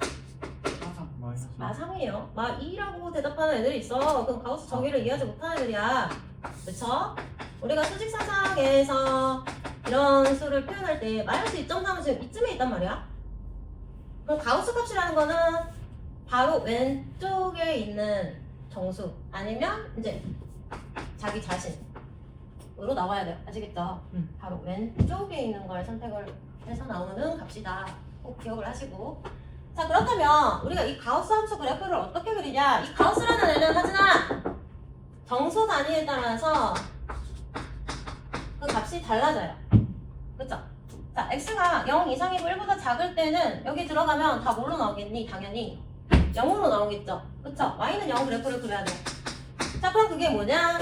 마상이에요. 마2라고 대답하는 애들이 있어. 그럼 가우스 정의를 이해하지 못하는 애들이야. 그쵸? 우리가 수직사상에서 이런 수를 표현할 때 마이너스 2.3은 지금 이쯤에 있단 말이야. 그럼 가우스 값이라는 거는 바로 왼쪽에 있는 정수 아니면 이제 자기 자신으로 나와야 돼요. 아시겠죠? 바로 왼쪽에 있는 걸 선택을 해서 나오는 값이다. 꼭 기억을 하시고. 자, 그렇다면 우리가 이 가우스 함수 그래프를 어떻게 그리냐? 이 가우스라는 애는 하지만 정수 단위에 따라서 그 값이 달라져요. 그쵸? 자, x가 0 이상이고 1보다 작을 때는 여기 들어가면 다 뭘로 나오겠니? 당연히 0으로 나오겠죠. 그쵸? y는 0 그래프를 그려야 돼. 자, 그럼 그게 뭐냐?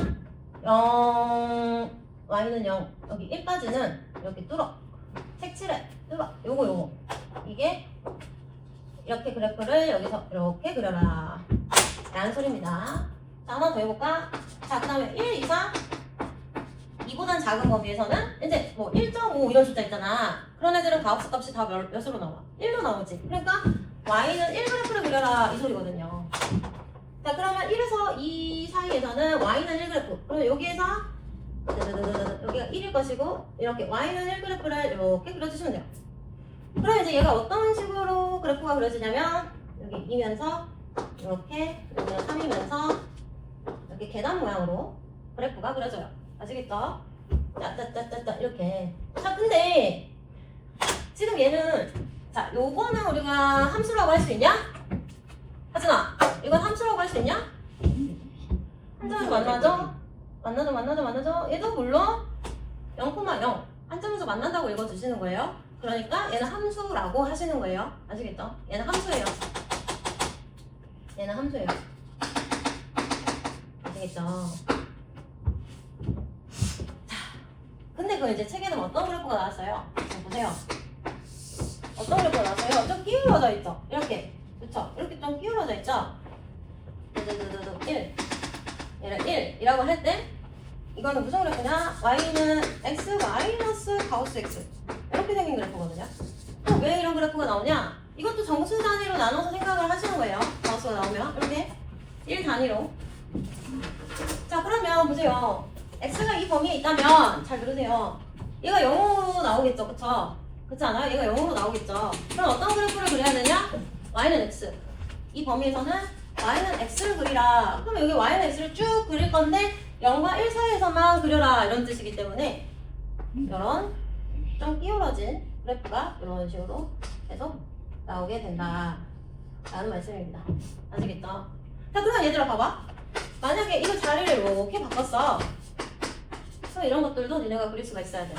0 y는 0 여기 1까지는 이렇게 뚫어. 색칠해. 뚫어. 요거 이게 이렇게 그래프를 여기서 이렇게 그려라 라는 소리입니다. 자, 하나 더 해볼까? 자, 그 다음에 1 이상 2보단 작은 범위에서는 이제 뭐 1.5 이런 숫자 있잖아. 그런 애들은 가우스 값이 다 몇으로 나와? 1로 나오지. 그러니까 y는 1 그래프를 그려라 이 소리거든요. 자, 그러면 1에서 2 사이에서는 y는 1 그래프. 그러면 여기에서 여기가 1일 것이고 이렇게 y는 1 그래프를 이렇게 그려주시면 돼요. 그럼 이제 얘가 어떤 식으로 그래프가 그려지냐면 여기 2면서 이렇게 3이면서 이렇게 계단 모양으로 그래프가 그려져요. 아시겠죠? 짜짜짜짜짜 이렇게. 자, 근데 지금 얘는 자, 요거는 우리가 함수라고 할 수 있냐? 하진아, 이건 함수라고 할 수 있냐? 한 점에서 만나죠? 얘도 물론 0,0 한 점에서 만난다고 읽어주시는 거예요. 그러니까 얘는 함수라고 하시는 거예요. 아시겠죠? 얘는 함수예요. 아시겠죠? 자, 근데 그 이제 책에는 어떤 그래프가 나왔어요? 자, 보세요. 어떤 그래프가 나왔어요? 좀 기울어져 있죠? 이렇게. 그쵸? 이렇게 좀 기울어져 있죠? 1. 얘를 1이라고 할 때 이거는 무슨 그래프냐? y는 x 마이너스 가우스 x 이렇게 생긴 그래프거든요. 그럼 왜 이런 그래프가 나오냐? 이것도 정수 단위로 나눠서 생각을 하시는 거예요. 가우스가 나오면 이렇게 1 단위로. 자, 그러면 보세요. x가 이 범위에 있다면 잘 들으세요. 얘가 0으로 나오겠죠, 그쵸? 그렇지 않아요? 얘가 0으로 나오겠죠. 그럼 어떤 그래프를 그려야 되냐? y는 x. 이 범위에서는 y는 x를 그리라. 그럼 여기 y는 x를 쭉 그릴 건데 0과 1 사이에서만 그려라 이런 뜻이기 때문에 이런 좀 끼우러진 그래프가 이런 식으로 계속 나오게 된다 라는 말씀입니다. 아시겠죠? 자, 그럼 얘들아 봐봐. 만약에 이거 자리를 이렇게 바꿨어. 그럼 이런 것들도 니네가 그릴 수가 있어야 돼.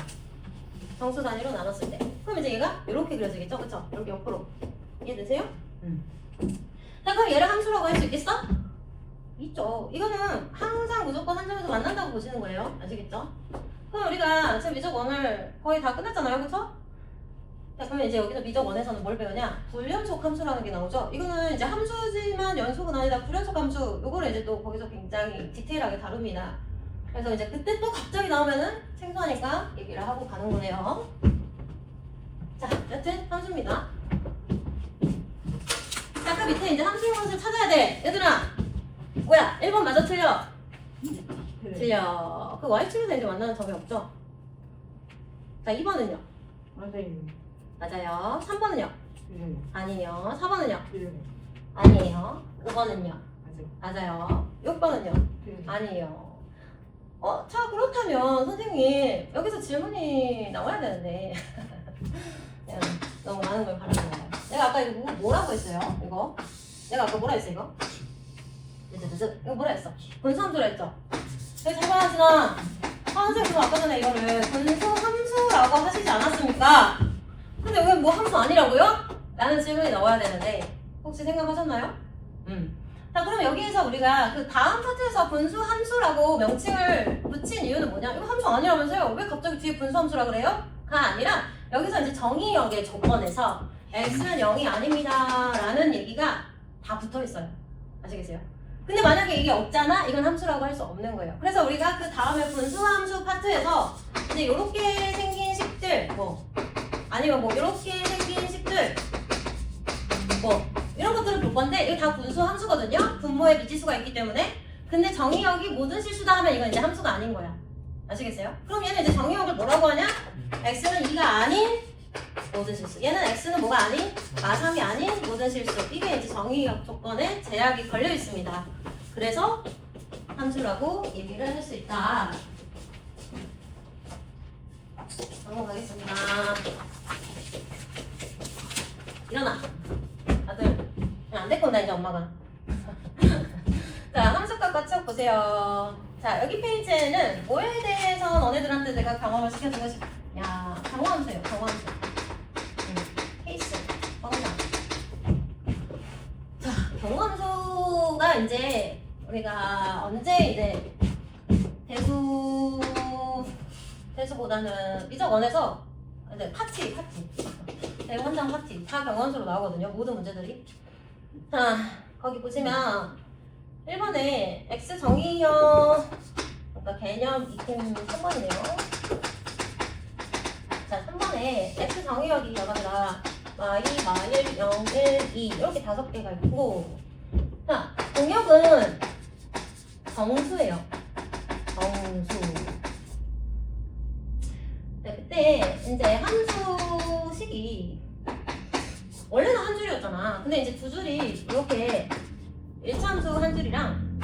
정수 단위로 나눴을 때. 그럼 이제 얘가 이렇게 그려지겠죠? 그쵸? 이렇게 옆으로. 이해되세요? 자, 그럼 얘를 함수라고 할 수 있겠어? 있죠. 이거는 항상 무조건 한 점에서 만난다고 보시는 거예요. 아시겠죠? 그럼 우리가 지금 미적 1을 거의 다 끝냈잖아요. 그쵸? 자, 그러면 이제 여기서 미적 1에서는 뭘 배우냐? 불연속 함수라는 게 나오죠? 이거는 이제 함수지만 연속은 아니다. 불연속 함수. 요거를 이제 또 거기서 굉장히 디테일하게 다룹니다. 그래서 이제 그때 또 갑자기 나오면은 생소하니까 얘기를 하고 가는 거네요. 자, 여튼 함수입니다. 자, 그 밑에 이제 함수인 것을 찾아야 돼. 얘들아, 뭐야? 1번 맞아 틀려? 틀려. 그 y축에서 이제 만나는 점이 없죠? 자 2번은요? 선생님. 맞아요. 3번은요? 아니요. 4번은요? 네. 아니에요. 5번은요? 맞아요. 맞아요. 6번은요? 네. 아니에요. 자 그렇다면 선생님 여기서 질문이 나와야 되는데 그냥 너무 많은 걸 바라는 거예요. 내가 아까 이거 뭐라고 했어요? 이거? 내가 아까 뭐라 했어 이거? 이거 뭐라 했어? 분수함수라 했죠? 그래서 잘말하지나 선생님 아까 전에 이거를 분수함수라고 하시지 않았습니까? 근데 왜 뭐 함수 아니라고요? 라는 질문이 나와야 되는데 혹시 생각하셨나요? 자 그럼 여기에서 우리가 그 다음 파트에서 분수함수라고 명칭을 붙인 이유는 뭐냐? 이거 함수 아니라면서요? 왜 갑자기 뒤에 분수함수라 그래요? 가 아니라 여기서 이제 정의역의 조건에서 x는 0이 아닙니다 라는 얘기가 다 붙어 있어요. 아시겠어요? 근데 만약에 이게 없잖아? 이건 함수라고 할 수 없는 거예요. 그래서 우리가 그 다음에 분수함수 파트에서 이제 요렇게 생긴 식들 아니면 요렇게 생긴 식들 이런 것들을 볼 건데 이거 다 분수함수거든요. 분모에 미지수가 있기 때문에. 근데 정의역이 모든 실수다 하면 이건 이제 함수가 아닌 거야. 아시겠어요? 그럼 얘는 이제 정의역을 뭐라고 하냐? x는 2가 아닌 모든 실수. 얘는 x는 뭐가 아닌? 마삼이 아닌 모든 실수. 이게 이제 정의역 조건에 제약이 걸려 있습니다. 그래서 함수라고 얘기를 할 수 있다. 넘어가겠습니다. 일어나. 다들 안 될 건다 이제 엄마가. 자 함수값과 치역 보세요. 자 여기 페이지에는 뭐에 대해서 너네들한테 내가 경험을 시켜주고 싶. 야 경험함수예요. 경험함수. 케이스. 뻥장. 자 경험함수가 이제 우리가 언제 이제 대수보다는 미적 원에서 이제 파티 대원장 파티 다 경험수로 나오거든요. 모든 문제들이. 자 거기 보시면 1번에 x 정의역 그러니까 개념 익힘 3번이네요. 자 3번에 x 정의역이 여러분들아 y, 1, 0, 1, 2 이렇게 5개가 있고 자 공역은 정수예요. 정수. 네, 그때 이제 함수식이 원래는 한 줄이었잖아. 근데 이제 두 줄이 이렇게 1차 함수 한 줄이랑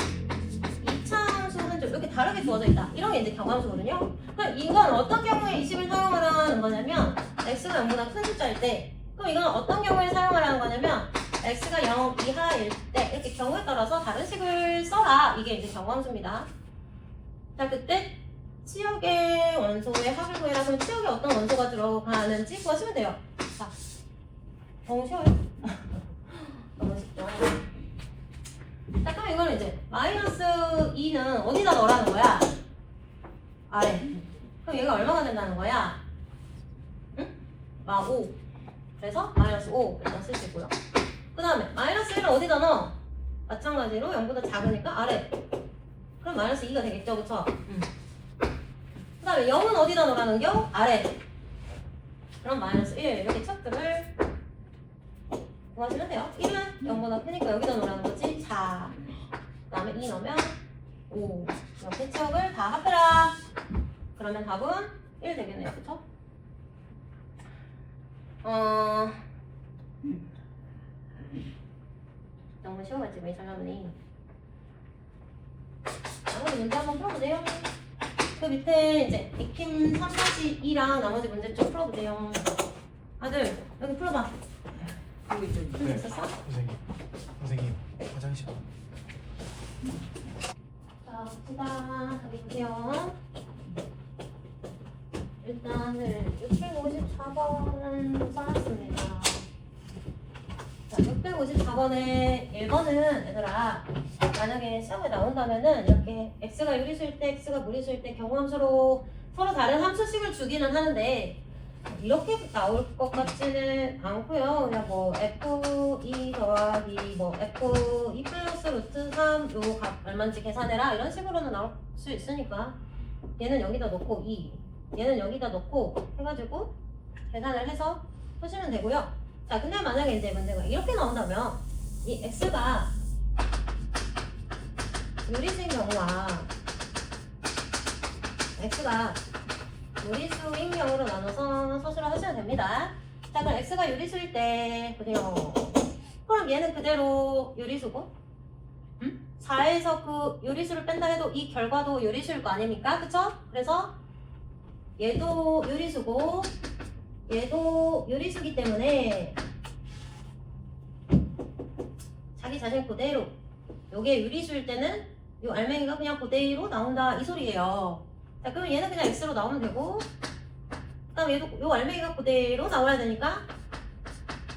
2차 함수 한 줄 이렇게 다르게 주어져 있다. 이런 게 이제 경함수거든요. 그럼 이건 어떤 경우에 이 식을 사용하라는 거냐면 x가 0보다 큰 숫자일 때 그럼 이건 어떤 경우에 사용하라는 거냐면 x가 0 이하일 때 이렇게 경우에 따라서 다른 식을 써라. 이게 이제 경함수입니다. 자 그때 치역의 원소의 합을 구해라. 그럼 치역에 어떤 원소가 들어가는지 구하시면 돼요. 자 너무 쉬워요? 너무 쉽죠? 자 그럼 이거는 이제 마이너스 2는 어디다 넣으라는 거야? 아래. 그럼 얘가 얼마가 된다는 거야? 응? 5. 그래서 마이너스 5 일단 쓰시고요. 그 다음에 마이너스 1은 어디다 넣어? 마찬가지로 0보다 작으니까 아래. 그럼 마이너스 2가 되겠죠, 그쵸? 그 다음에 0은 어디다 넣으라는 겨? 아래. 그럼 마이너스 1 이렇게 척들을 구하시면 돼요. 1은 0보다 크니까 여기다 넣으라는 거지. 4. 그 다음에 2 넣으면 5. 이렇게 치역을 다 합해라. 그러면 답은 1 되겠네요. 그쵸? 너무 쉬워가지고 왜 잘나오니? 나머지 문제 한번 풀어보세요. 그 밑에 이제 익힘 3-2랑 나머지 문제 좀 풀어보세요. 아들 여기 풀어봐. 여기 있죠. 풀 수 있었어? 선생님 화장실. 자, 봅시다. 여기 보세요. 일단은 654번은 써놨습니다. 자, 654번에 1번은 얘들아 만약에 시험에 나온다면은 이렇게 x가 유리수일 때 x가 무리수일 때 경우함수로 서로 다른 함수식을 주기는 하는데 이렇게 나올 것 같지는 않고요. 그냥 뭐 f2 더하기 뭐 f2 플러스 루트 3 요 값 얼마인지 계산해라 이런 식으로는 나올 수 있으니까 얘는 여기다 놓고 2 얘는 여기다 놓고 해가지고 계산을 해서 푸시면 되고요. 자 근데 만약에 이제 문제가 이렇게 나온다면 이 x가 유리수인 경우와 x가 유리수인 경우로 나눠서 서술을 하셔도 됩니다. 자, 그럼 x가 유리수일 때 그래요. 그럼 얘는 그대로 유리수고 4에서 그 유리수를 뺀다 해도 이 결과도 유리수일 거 아닙니까? 그쵸? 그래서 얘도 유리수고 얘도 유리수기 때문에 자기 자신 그대로 요게 유리수일 때는 요 알맹이가 그냥 그대로 나온다 이 소리예요. 자, 그럼 얘는 그냥 x로 나오면 되고 그 다음 얘도 요 알맹이가 그대로 나와야 되니까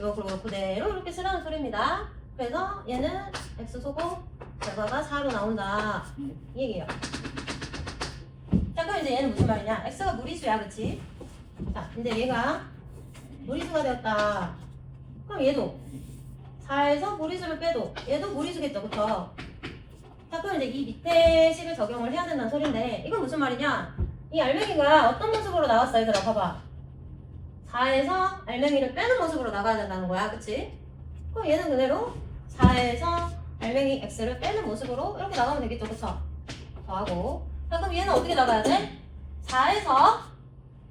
요 그리고 그대로 이렇게 쓰라는 소리입니다. 그래서 얘는 x소고 결과가 4로 나온다 이 얘기예요. 자, 그럼 이제 얘는 무슨 말이냐? x가 무리수야, 그치? 자, 근데 얘가 무리수가 되었다. 그럼 얘도 4에서 무리수를 빼도 얘도 무리수겠죠, 그쵸? 자, 그럼 이제 이 밑에 식을 적용을 해야 된다는 소린데 이건 무슨 말이냐? 이 알맹이가 어떤 모습으로 나왔어, 얘들아? 봐봐. 4에서 알맹이를 빼는 모습으로 나가야 된다는 거야, 그치? 그럼 얘는 그대로 4에서 알맹이 x를 빼는 모습으로 이렇게 나가면 되겠죠, 그쵸? 더하고. 자, 그럼 얘는 어떻게 나가야 돼? 4에서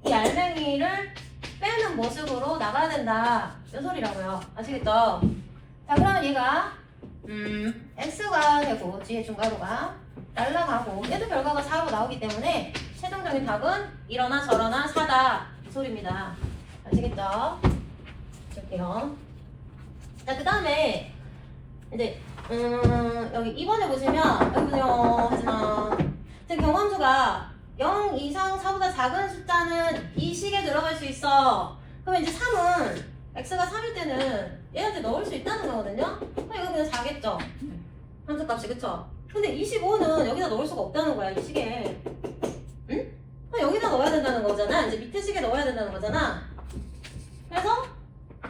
이 알맹이를 빼는 모습으로 나가야 된다 이 소리라고요. 아시겠죠? 자, 그러면 얘가 x가 되고 뒤에 중괄호가 날라가고 얘도 결과가 4로 나오기 때문에 최종적인 답은 이러나 저러나 4다 이 소리입니다. 아시겠죠? 줄게요. 자, 그 다음에 이제 여기 2번에 보시면 여기 보세요. 하지마. 지금 경험수가 0 이상 4보다 작은 숫자는 이 식에 들어갈 수 있어. 그러면 이제 3은 x가 3일 때는 얘한테 넣을 수 있다는 거거든요. 그럼 이거 그냥 4겠죠. 함수값이, 그쵸? 근데 25는 여기다 넣을 수가 없다는 거야, 이 식에. 응? 그럼 여기다 넣어야 된다는 거잖아. 이제 밑에 식에 넣어야 된다는 거잖아. 그래서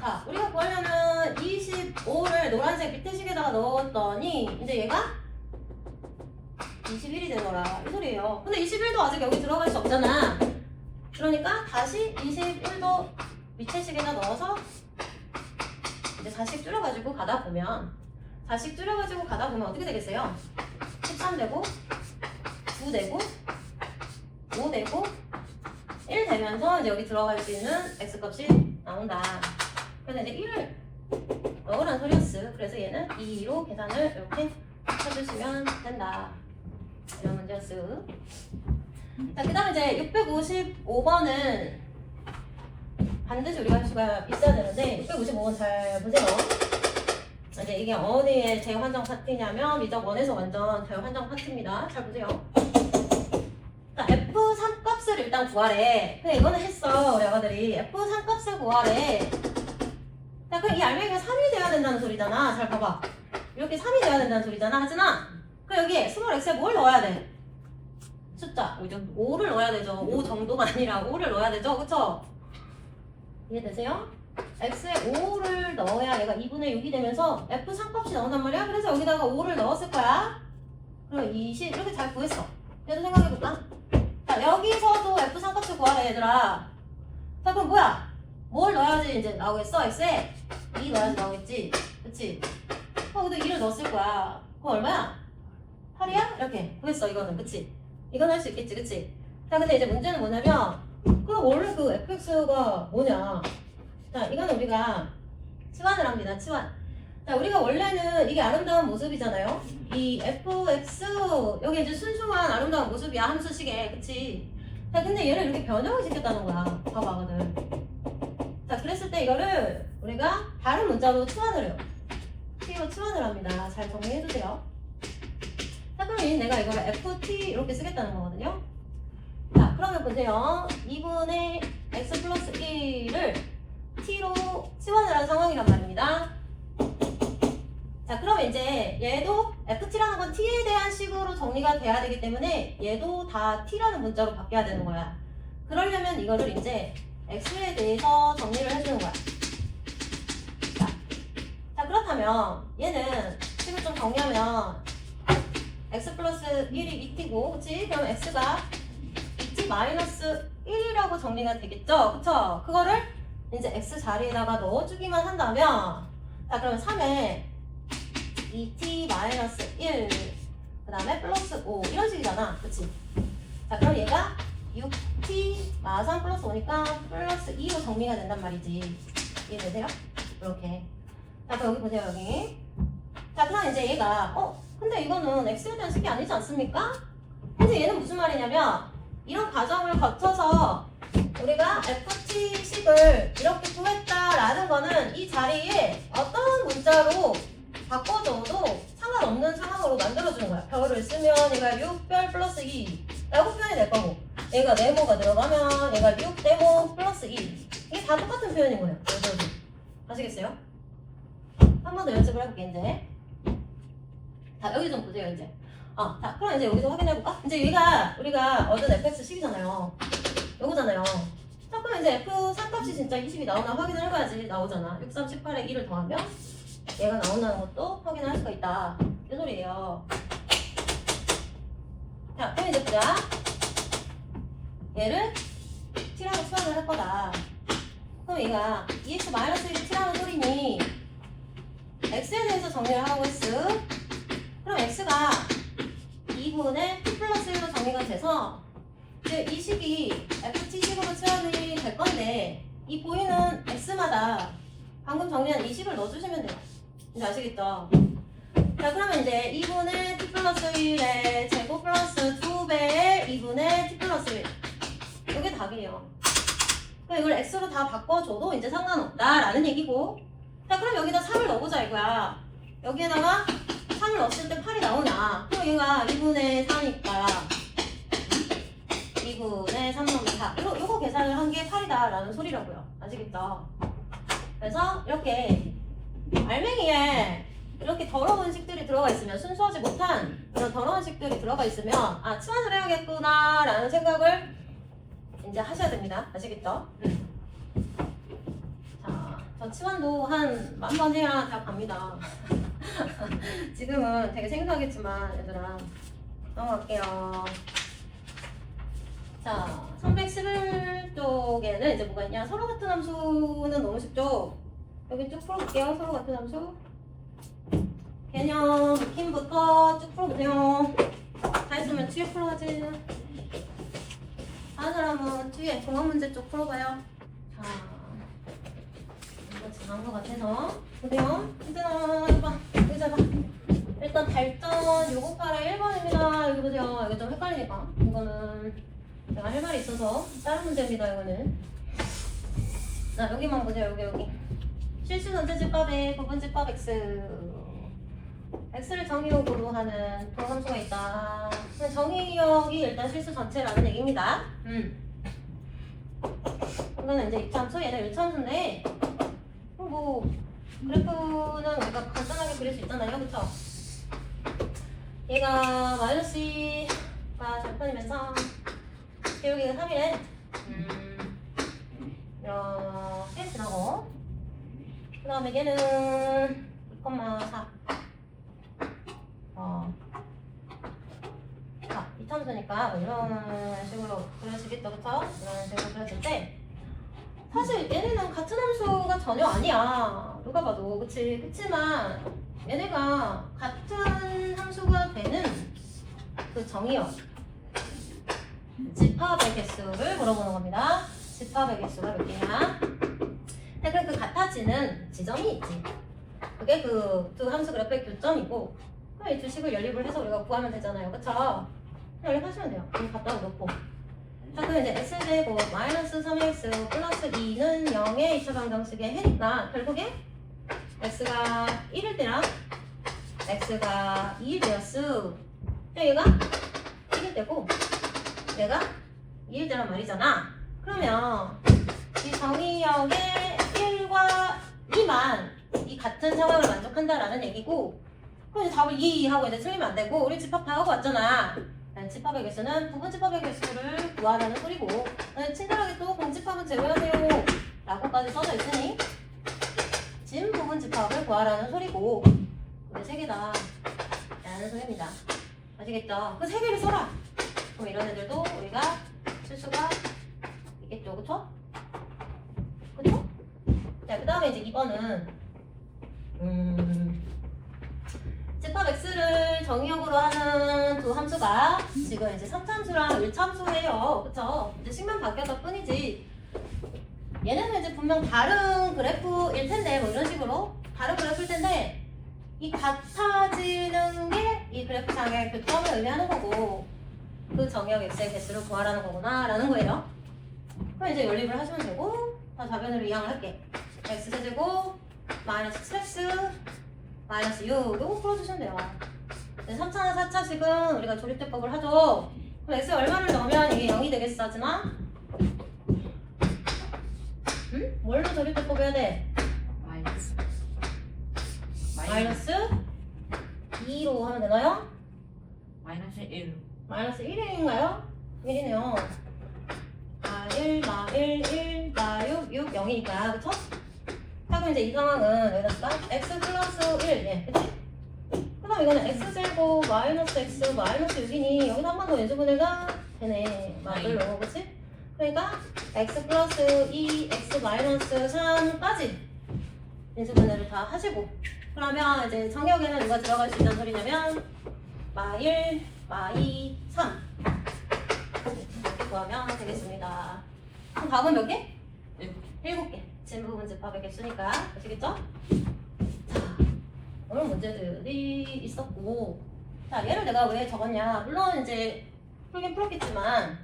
자, 우리가 구하려면 25를 노란색 밑에 식에다가 넣었더니 이제 얘가 21이 되더라 이 소리예요. 근데 21도 아직 여기 들어갈 수 없잖아. 그러니까 다시 21도 밑에 식에다 넣어서 이제 4씩 줄여가지고 가다 보면 4씩 줄여가지고 가다 보면 어떻게 되겠어요? 13 되고 9 되고 5 되고 1 되면서 이제 여기 들어갈 수 있는 x값이 나온다. 그래서 이제 1을 넣으라는 소리였어. 그래서 얘는 2로 계산을 이렇게 해주시면 된다. 이런 문제였어. 자, 그 다음에 이제 655번은 반드시 우리가 할 수가 있어야 되는데 655번 잘 보세요. 이제 이게 어디에 재환정 파트냐면 미적 1에서 완전 재환정 파트입니다. 잘 보세요. 자, F3 값을 일단 구하래. 근데 이거는 했어, 우리 아가들이. F3 값을 구하래. 자, 그럼 이 알맹이가 3이 돼야 된다는 소리잖아. 잘 봐봐. 이렇게 3이 돼야 된다는 소리잖아. 하지만 그럼 여기 스몰 x에 뭘 넣어야 돼? 숫자 5 정도. 5를 넣어야 되죠. 5 정도가 아니라 5를 넣어야 되죠. 그쵸? 이해되세요? x에 5를 넣어야 얘가 2분의 6이 되면서 F3 값이 나온단 말이야. 그래서 여기다가 5를 넣었을 거야. 그럼 20 이렇게 잘 구했어. 얘도 생각해볼까? 자, 여기서도 F3 값을 구하래, 얘들아. 자, 그럼 뭐야? 뭘 넣어야지 이제 나오겠어? x에 2 넣어야지 나오겠지. 그치? 근데 2를 넣었을 거야. 그럼 얼마야? 8이야? 이렇게 구했어, 이거는. 그치? 이건 할 수 있겠지, 그치? 자, 근데 이제 문제는 뭐냐면 그럼 원래 그 fx가 뭐냐? 자, 이거는 우리가 치환을 합니다. 치환. 자, 우리가 원래는 이게 아름다운 모습이잖아요. 이 fx 여기 이제 순수한 아름다운 모습이야, 함수식에. 그치? 자, 근데 얘를 이렇게 변형을 시켰다는 거야. 봐봐, 오늘. 자, 그랬을 때 이거를 우리가 다른 문자로 치환을 해요. t로 치환을 합니다. 잘 정리해주세요. 자, 그럼 내가 이거를 ft 이렇게 쓰겠다는 거거든요. 자, 그러면 보세요. 2분의 x 플러스 1을 t로 치환을 한 상황이란 말입니다. 자, 그러면 이제 얘도 ft라는 건 t에 대한 식으로 정리가 돼야 되기 때문에 얘도 다 t라는 문자로 바뀌어야 되는 거야. 그러려면 이거를 이제 x에 대해서 정리를 해주는 거야. 자, 그렇다면 얘는 식을 좀 정리하면 x 플러스 1이 2t고, 그치? 그럼 x가 2t 마이너스 1이라고 정리가 되겠죠? 그쵸? 그거를 이제 x 자리에다가 넣어주기만 한다면, 자, 그러면 3에 2t 마이너스 1, 그 다음에 플러스 5 이런 식이잖아. 그치? 자, 그럼 얘가 6t 마상 플러스 5니까 플러스 2로 정리가 된단 말이지. 이해되세요? 이렇게. 자, 그럼 여기 보세요, 여기. 자, 그럼 이제 얘가, 근데 이거는 x에 대한 식이 아니지 않습니까? 근데 얘는 무슨 말이냐면, 이런 과정을 거쳐서 우리가 ft식을 이렇게 구했다라는 거는 이 자리에 어떤 문자로 바꿔줘도 상관없는 상황으로 만들어주는 거야. 별을 쓰면 얘가 6별 플러스 2라고 표현이 될 거고, 얘가 네모가 들어가면 얘가 6네모 플러스 2. 이게 다 똑같은 표현인 거예요. 여기. 아시겠어요? 한 번 더 연습을 해볼게, 이제. 자, 여기 좀 보세요, 이제. 자, 그럼 이제 여기서 확인해볼까? 이제 우리가 얻은 fx10이잖아요. 요거잖아요. 자, 그럼 이제 f3 값이 진짜 20이 나오나 확인을 해봐야지. 나오잖아. 6, 3, 18에 2를 더하면 얘가 나온다는 것도 확인을 할 수가 있다. 이 소리예요. 자, 그럼 이제 보자. 얘를 t라고 수학을 할 거다. 그럼 얘가 2x-1을 t라는 소리니 x에 대해서 정리를 하라고 했어. 그럼 x가 2분의 t 플러스 1로 정리가 돼서 이제 이 식이 ft식으로 취합이 될 건데 이 보이는 x마다 방금 정리한 이 식을 넣어주시면 돼요. 이제 아시겠죠? 자, 그러면 이제 2분의 t 플러스 1의 제곱 플러스 2배의 2분의 t 플러스 1 이게 답이에요. 그럼 이걸 x로 다 바꿔줘도 이제 상관없다라는 얘기고, 자, 그럼 여기다 3을 넣어보자 이거야. 여기에다가 3을 넣었을 때 8이 나오냐? 그럼 얘가 2분의 4니까 2분의 3 넣으면 4. 요거 계산을 한 게 8이다라는 소리라고요. 아시겠죠? 그래서 이렇게 알맹이에 이렇게 더러운 식들이 들어가 있으면, 순수하지 못한 이런 더러운 식들이 들어가 있으면 치환을 해야겠구나 라는 생각을 이제 하셔야 됩니다. 아시겠죠? 자, 저 치환도 한 10,000번 해야 다 갑니다. 지금은 되게 생소하겠지만 얘들아 넘어갈게요. 자, 311쪽에는 이제 뭐가 있냐? 서로 같은 함수는 너무 쉽죠? 여기 쭉 풀어볼게요. 서로 같은 함수 개념 느낌부터 쭉 풀어보세요. 다 했으면 뒤에 풀어야지. 다른 사람은 뒤에 종합문제 쪽 풀어봐요. 자, 이거 지난 것 같아서 보세요. 이제는 해봐. 여기 잡아. 일단 발전 요거 팔아 1번입니다. 여기 보세요. 이거 좀 헷갈리니까 이거는 제가 할 말이 있어서 다른 문제입니다. 이거는. 자, 여기만 보세요. 여기 실수 전체집합의 부분집합 x. x를 정의역으로 하는 그런 함수가 있다. 정의역이 일단 실수 전체라는 얘기입니다. 이거는 이제 2차 함수, 얘는 1차 함수인데 뭐 그래프는 우리가 간단하게 그릴 수 있잖아요. 그쵸? 얘가 마이너스 2가 절편이면서 여기가 3이래. 이렇게 지나고 그 다음에 얘는 2,4 자, 2참수니까 이런 식으로 그려지겠죠, 그쵸? 이런 식으로 그려질 때 사실 얘네는 같은 함수가 전혀 아니야. 누가 봐도. 그치? 그치만 얘네가 같은 함수가 되는 그 정의역 집합의 개수를 물어보는 겁니다. 집합의 개수가 몇 개냐? 그럼 그 같아지는 지점이 있지. 그게 그 두 함수 그래프의 교점이고, 그럼 이 두 식을 연립을 해서 우리가 구하면 되잖아요. 그쵸? 연립하시면 돼요. 여기 갖다 놓고. 자, 그럼 이제 x제곱 마이너스 3x 플러스 2는 0의 2차 방정식의 해니까 결국에 x가 1일 때랑 x가 2일 때였어. 얘가 1일 때고 얘가 2일 때란 말이잖아. 그러면 이 정의역의 1과 2만 이 같은 상황을 만족한다라는 얘기고, 그럼 이제 답을 2 하고 이제 틀리면 안 되고, 우리 집합 다 하고 왔잖아. 집합의 개수는 부분 집합의 개수를 구하라는 소리고, 친절하게 또 공집합은 제외하세요 라고까지 써져 있으니 진 부분 집합을 구하라는 소리고, 이게 세 개다 라는 소리입니다. 아시겠죠? 그 세 개를 써라. 그럼 이런 애들도 우리가 쓸 수가 있겠죠. 그쵸? 그쵸? 자, 그 다음에 이제 2번은 집합 x를 정의역으로 하는 두 함수가 지금 이제 3참수랑 1참수예요. 그쵸? 이제 식만 바뀌었을 뿐이지. 얘네는 이제 분명 다른 그래프일 텐데 뭐 이런 식으로 다른 그래프일 텐데 이 같아지는 게 이 그래프상의 교점을 의미하는 거고 그 정의역 x의 개수를 구하라는 거구나 라는 거예요. 그럼 이제 연립을 하시면 되고 다 좌변으로 이항을 할게. x제곱 마이너스 7x 마이너스 6 요거 풀어주시면 돼요. 3차나 4차식은 우리가 조립대법을 하죠. 그럼 x 얼마를 넣으면 이게 0이 되겠어 하지만 응? 뭘로 조립대법 해야 돼? 마이너스. 마이너스 2로 하면 되나요? 마이너스 1. 마이너스 1인가요? 1이네요. 아, 1, 마 1, 1, 마 6, 6, 0이니까 그쵸? 자 그럼 이제 이 상황은 여기다가 x 플러스 1, 예, 그치? 그 다음 이거는 x제곱 마이너스 x 마이너스 6이니 여기서 한 번 더 인수분해가 되네. 맞을로, 그치? 그러니까 x 플러스 2, x 마이너스 3까지 인수분해를 다 하시고 그러면 이제 정역에는 누가 들어갈 수 있다는 소리냐면 마 1, 마 2, 3 이렇게 구하면 되겠습니다. 그럼 답은 몇 개? 7개. 진부분 집합의 개수니까 아시겠죠? 자, 오늘 문제들이 있었고 자, 얘를 내가 왜 적었냐 물론 이제 풀긴 풀었겠지만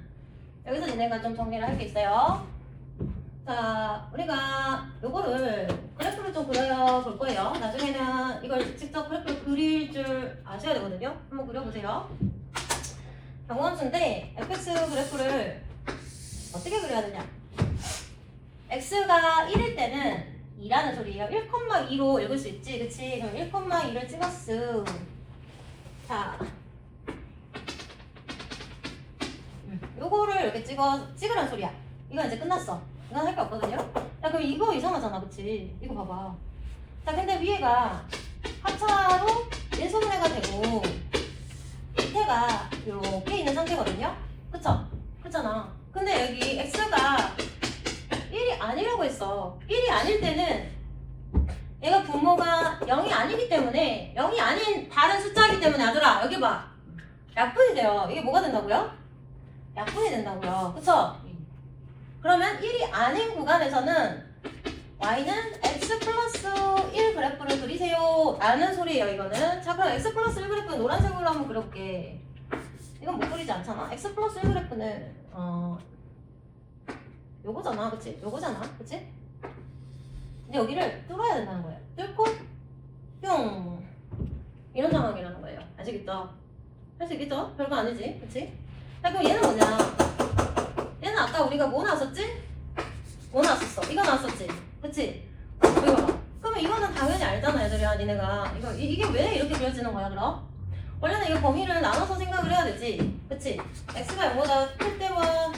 여기서 니네가 좀 정리를 할 게 있어요. 자, 우리가 요거를 그래프를 좀 그려볼 거예요. 나중에는 이걸 직접 그래프를 그릴 줄 아셔야 되거든요. 한번 그려보세요. 경우함수인데 fx 그래프를 어떻게 그려야 되냐? x가 1일 때는 2라는 소리예요. 1,2로 읽을 수 있지, 그치? 그럼 1,2를 찍었음. 자, 요거를 이렇게 찍으란 소리야. 이건 이제 끝났어. 이건 할 게 없거든요. 자, 그럼 이거 이상하잖아, 그치? 이거 봐봐. 자, 근데 위에가 합차로 인수분해가 되고 밑에가 이렇게 있는 상태거든요. 그쵸? 그렇잖아. 근데 여기 x가 1이 아니라고 했어. 1이 아닐 때는 얘가 분모가 0이 아니기 때문에 0이 아닌 다른 숫자이기 때문에 아들아 여기 봐. 약분이 돼요. 이게 뭐가 된다고요? 약분이 된다고요. 그쵸? 그러면 1이 아닌 구간에서는 y는 x 플러스 1 그래프를 그리세요 라는 소리예요. 이거는. 자, 그럼 x 플러스 1 그래프는 노란색으로 한번 그려볼게. 이건 못 그리지 않잖아. x 플러스 1 그래프는 요거잖아, 그치? 요거잖아, 그치? 근데 여기를 뚫어야 된다는 거예요. 뚫고 뿅 이런 상황이라는 거예요. 아시겠죠? 할 수 있겠죠? 별거 아니지, 그치? 자, 그럼 얘는 뭐냐? 얘는 아까 우리가 뭐 나왔었지? 뭐 나왔었어? 이거 나왔었지? 그치? 이거 봐. 그러면 이거는 당연히 알잖아, 얘들아, 니네가. 이게 왜 이렇게 그려지는 거야, 그럼? 원래는 이거 범위를 나눠서 생각을 해야 되지, 그치? x가 0보다 클 때와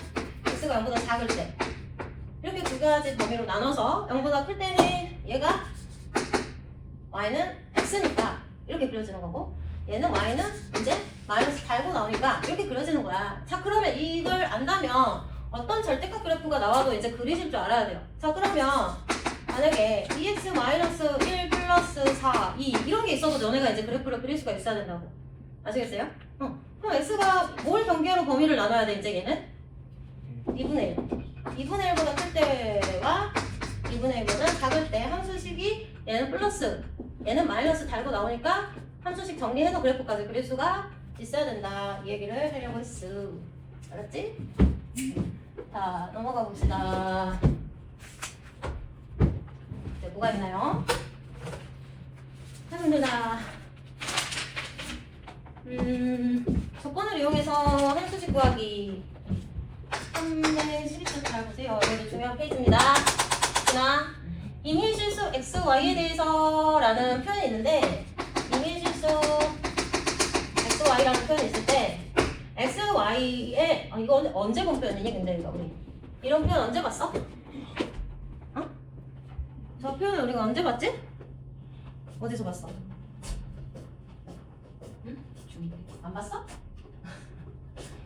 x가 0보다 작을 때 이렇게 두 가지 범위로 나눠서 0보다 클 때는 얘가 y는 x니까 이렇게 그려지는 거고 얘는 y는 이제 마이너스 달고 나오니까 이렇게 그려지는 거야. 자, 그러면 이걸 안다면 어떤 절대값 그래프가 나와도 이제 그리실 줄 알아야 돼요. 자, 그러면 만약에 2x 마이너스 1 플러스 4, 2 이런 게 있어도 너네가 이제 그래프를 그릴 수가 있어야 된다고. 아시겠어요? 그럼 x가 뭘 경계로 범위를 나눠야 돼 이제 얘는? 2분의 1. 2분의 1보다 클 때와 2분의 1보다 작을 때 함수식이 얘는 플러스 얘는 마이너스 달고 나오니까 함수식 정리해서 그래프까지 그릴 수가 있어야 된다. 이 얘기를 하려고 했어. 알았지? 자, 넘어가 봅시다. 이제 뭐가 있나요? 해봅니다. 조건을 이용해서 함수식 구하기 3의 12쪽 잘 보세요. 여기도 중요한 페이지입니다. 하나, 임의실수 x, y에 대해서 라는 표현이 있는데 임의실수 x, y라는 표현이 있을 때 x, y에 이거 언제 본 표현이니? 근데 이거 우리 이런 표현 언제 봤어? 어? 저 표현을 우리가 언제 봤지? 어디서 봤어? 응? 중이. 안 봤어?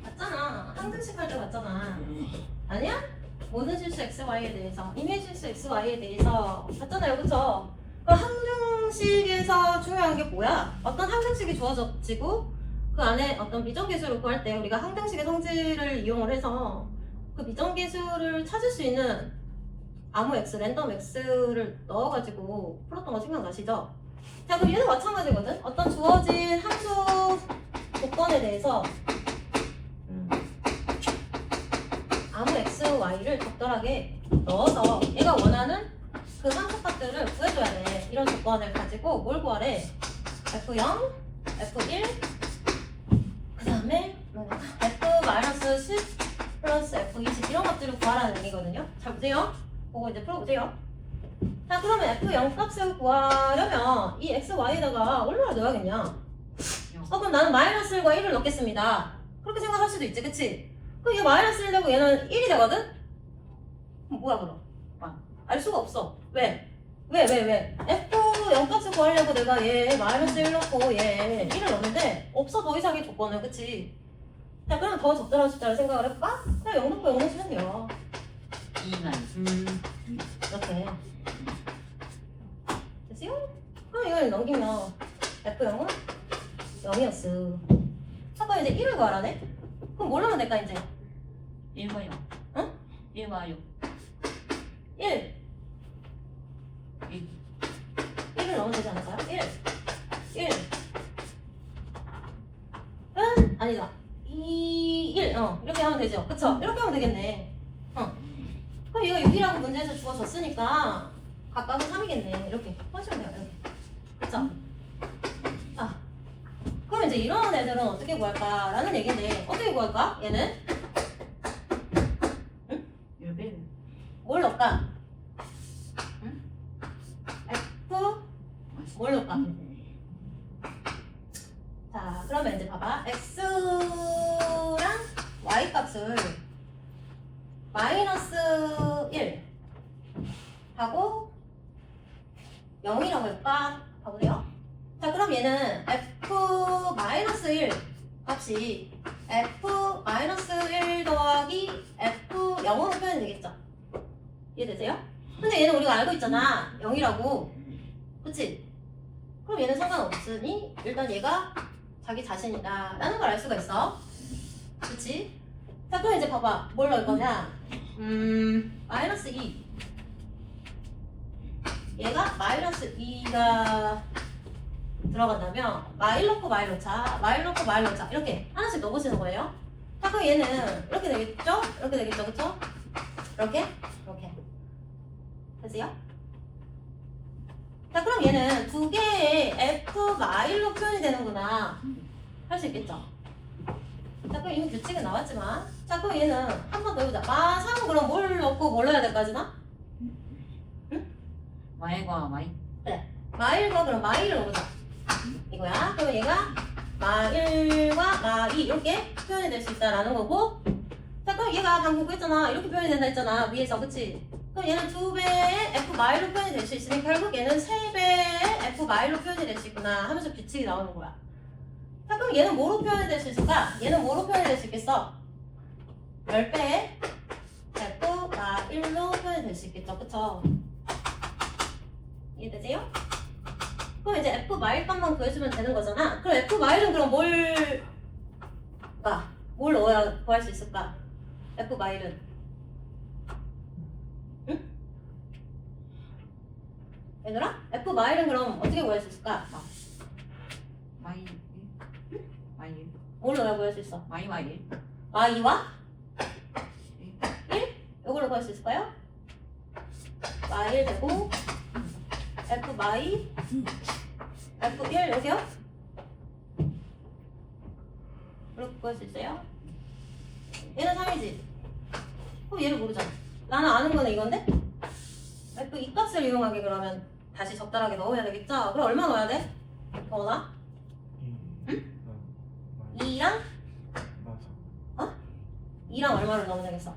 봤잖아. 항등식 할 때 봤잖아. 아니야? 모든 실수 x, y에 대해서 임의 실수 x, y에 대해서 봤잖아요. 그쵸? 그 항등 항등식에서 중요한 게 뭐야? 어떤 항등식이 주어지고 그 안에 어떤 미정계수를 구할 때 우리가 항등식의 성질을 이용을 해서 그 미정계수를 찾을 수 있는 아무 x, 랜덤 x를 넣어가지고 풀었던 거 생각나시죠? 자, 그럼 얘는 마찬가지거든? 어떤 주어진 함수 조건에 대해서 아무 x, y를 적절하게 넣어서 얘가 원하는 그 함수 값들을 구해줘야 돼. 이런 조건을 가지고 뭘 구하래? f0, f1, 그 다음에 f-10 플러스 f20 이런 것들을 구하라는 얘기거든요. 잘 보세요. 그거 이제 풀어보세요. 자, 그러면 f0 값을 구하려면 이 x, y에다가 얼마나 넣어야겠냐? 그럼 나는 마이너스 1과 1을 넣겠습니다. 그렇게 생각할 수도 있지, 그치? 그럼 이게 마이너스 1 되고 얘는 1이 되거든? 그럼 뭐야, 그럼? 알 수가 없어. 왜? f0 값을 구하려고 내가 얘 마이너스 1 넣고 얘 1을 넣는데 없어, 더 이상의 조건은, 그치? 자, 그럼 더 적절한 숫자를 생각을 해볼까? 그냥 0 넣고 0 넣으시면 돼요. 2만. 이렇게. 됐어요? 그럼 이걸 넘기면 F0은 0이었어. 잠깐 이제 1을 구하라네? 그럼 뭘 하면 될까 이제? 1과 0. 응? 1과 6. 1. 1. 1을 넣으면 되지 않을까요? 1. 은? 아니다. 2, 1. 이렇게 하면 되죠. 그쵸? 이렇게 하면 되겠네. 그럼 얘가 6이라고 문제에서 주어졌으니까 각각은 3이겠네. 이렇게 하시면 돼요. 이렇게. 그쵸? 아, 그럼 이제 이런 애들은 어떻게 구할까라는 얘기인데 어떻게 구할까? 얘는? 유빈. 뭘 넣을까? 응? F 뭘 넣을까? 자, 그러면 이제 봐봐. X랑 Y 값을 마이너스 1 하고 0이라고 할까? 봐보세요. 자, 그럼 얘는 F-1 값이 F-1 더하기 F0으로 표현이 되겠죠? 이해되세요? 근데 얘는 우리가 알고 있잖아. 0이라고. 그치? 그럼 얘는 상관없으니 일단 얘가 자기 자신이다 라는 걸 알 수가 있어. 그치? 자, 그럼 이제 봐봐. 뭘 넣을 거냐? 마이너스 2. 얘가 마이너스 2가 들어간다면 마일 넣고 마일 넣자, 마일 넣고 마일 넣자 이렇게 하나씩 넣어보시는 거예요. 자, 그럼 얘는 이렇게 되겠죠? 이렇게 되겠죠? 그쵸? 이렇게? 됐어요? 자, 그럼 얘는 두 개의 F 마일로 표현이 되는구나 할 수 있겠죠? 자, 그럼 이미 규칙은 나왔지만 자, 그럼 얘는 한 번 더 해보자. 마3은 그럼 뭘 넣고 뭘 넣어야 될까지나? 마일과 마일. 마일과 그럼 마일을 넣어보자. 이거야. 그러면 얘가 마1과 마2 이렇게 표현이 될 수 있다라는 거고 자, 그럼 얘가 방금 그랬잖아. 이렇게 표현이 된다 했잖아. 위에서. 그치? 그럼 얘는 2배의 F 마일로 표현이 될 수 있으니 결국 얘는 3배의 F 마일로 표현이 될 수 있구나 하면서 규칙이 나오는 거야. 자, 그럼 얘는 뭐로 표현이 될 수 있을까? 얘는 뭐로 표현이 될 수 있겠어? 10배의 F 마일로 표현이 될 수 있겠죠. 그쵸? 이해되세요? 그럼 이제 F 마일 값만 구해주면 되는 거잖아. 그럼 F 마일은 그럼 뭘 넣어야 구할 수 있을까? F 마일은 응? 얘들아? F 마일은 그럼 어떻게 구할 수 있을까? 마일. 마일. 뭘 넣어야 구할 수 있어? 마일. 마이와 1? 이걸로 구할 수 있을까요? 마일 되고 F 마이 F1 여기요? 이렇게 구할 수 있어요? 얘는 3이지? 그럼 얘를 모르잖아. 나는 아는 거는 이건데? F2 값을 이용하게 그러면 다시 적절하게 넣어야 되겠죠? 그럼 얼마 넣어야 돼? 더나? 2랑? 2랑 얼마를 넣으면 되겠어?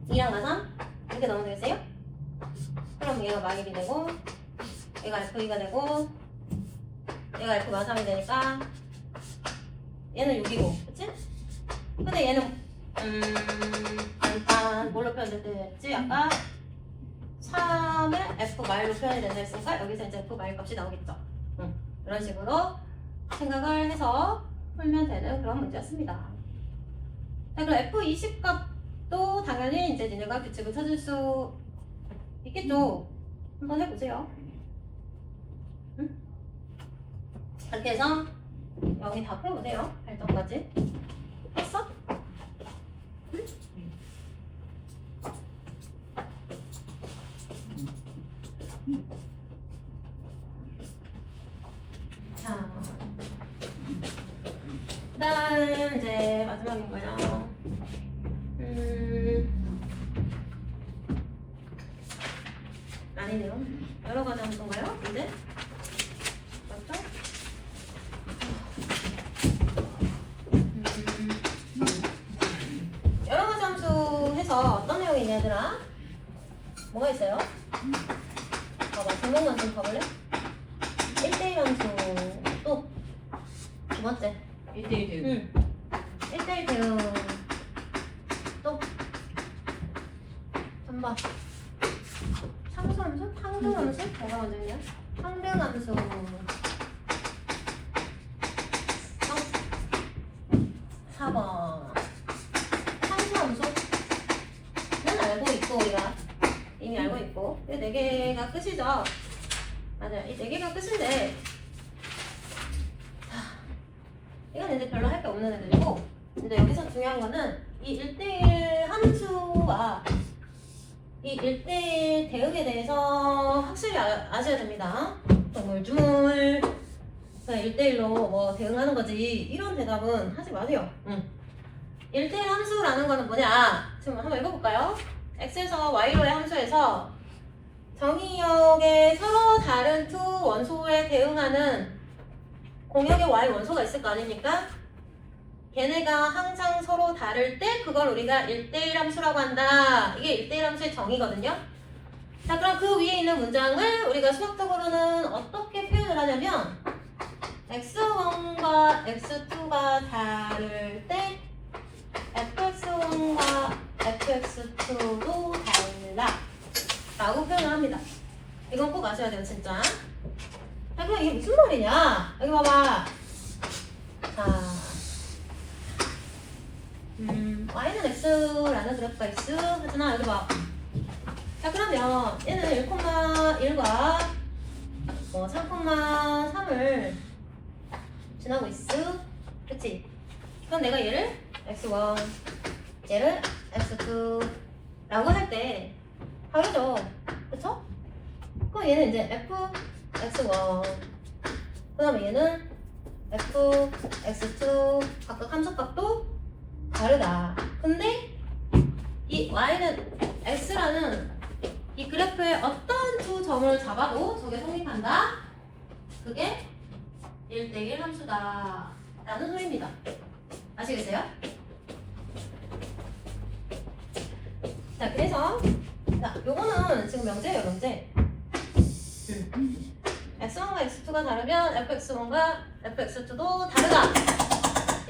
2랑 나3? 이렇게 넣으면 되겠어요? 그럼 얘가 마일이 되고 얘가 F2가 되고 얘가 F 마3이 되니까 얘는 6이고 그치? 근데 얘는 뭘로 표현됐지? 아까 3을 F마일로 표현이 된다 했으니까 여기서 이제 F마일 값이 나오겠죠. 이런 식으로 생각을 해서 풀면 되는 그런 문제였습니다. 자, 그럼 F20 값도 당연히 이제 니네가 규칙을 찾을 수 있겠죠. 한번 해보세요. 응? 이렇게 해서 여기 다 풀어보세요. 8점까지. 했어? 응? 자, 그 다음 이제 마지막인 거예요. 아니네요. 여러 가지 함수인가요? 이제? 맞죠? 여러 가지 함수 해서 어떤 내용이 있냐, 얘들아? 뭐가 있어요? 봐봐, 등록만 좀 봐볼래? 1대1 함수 또 두 번째 1대1 대응. 응. 1대1 대응 또 3번 상수 함수? 상등 함수? 뭐가 먼저 있냐? 상등 함수 4번 상수 함수는 알고 있고 우리가 이미 알고 있고 이 4개가 끝이죠. 맞아요. 이 4개가 끝인데 이건 이제 별로 할 게 없는 애들이고 근데 여기서 중요한 거는 이 1대1 함수와 이 1대1 대응에 대해서 확실히 아셔야 됩니다. 주물주물 1대1로 뭐 대응하는 거지 이런 대답은 하지 마세요. 1대1 함수라는 거는 뭐냐? 지금 한번 읽어볼까요? x에서 y로의 함수에서 정의역에 서로 다른 두 원소에 대응하는 공역의 y 원소가 있을 거 아닙니까? 걔네가 항상 서로 다를 때 그걸 우리가 1대1 함수라고 한다. 이게 1대1 함수의 정의거든요. 자, 그럼 그 위에 있는 문장을 우리가 수학적으로는 어떻게 표현을 하냐면 x1과 x2가 다를 때 fx1과 fx2도 달라 라고 표현을 합니다. 이건 꼭 아셔야 돼요, 진짜. 자, 그럼 이게 무슨 말이냐? 여기 봐봐. 자, y는 x라는 그래프가 x 하잖아. 여기 봐. 자, 그러면 얘는 1,1과 뭐 3,3을 지나고 있어. 그치? 그럼 내가 얘를 x1, 얘를 x2 라고 할 때 다르죠? 그쵸? 그럼 얘는 이제 fx1 그 다음에 얘는 fx2 각각 함수값도 다르다. 근데 이 y는 x라는 이 그래프의 어떤 두 점을 잡아도 저게 성립한다. 그게 1대1 함수다 라는 소리입니다. 아시겠어요? 자, 그래서 자, 요거는 지금 명제예요, 명제. x1과 x2가 다르면 fx1과 fx2도 다르다.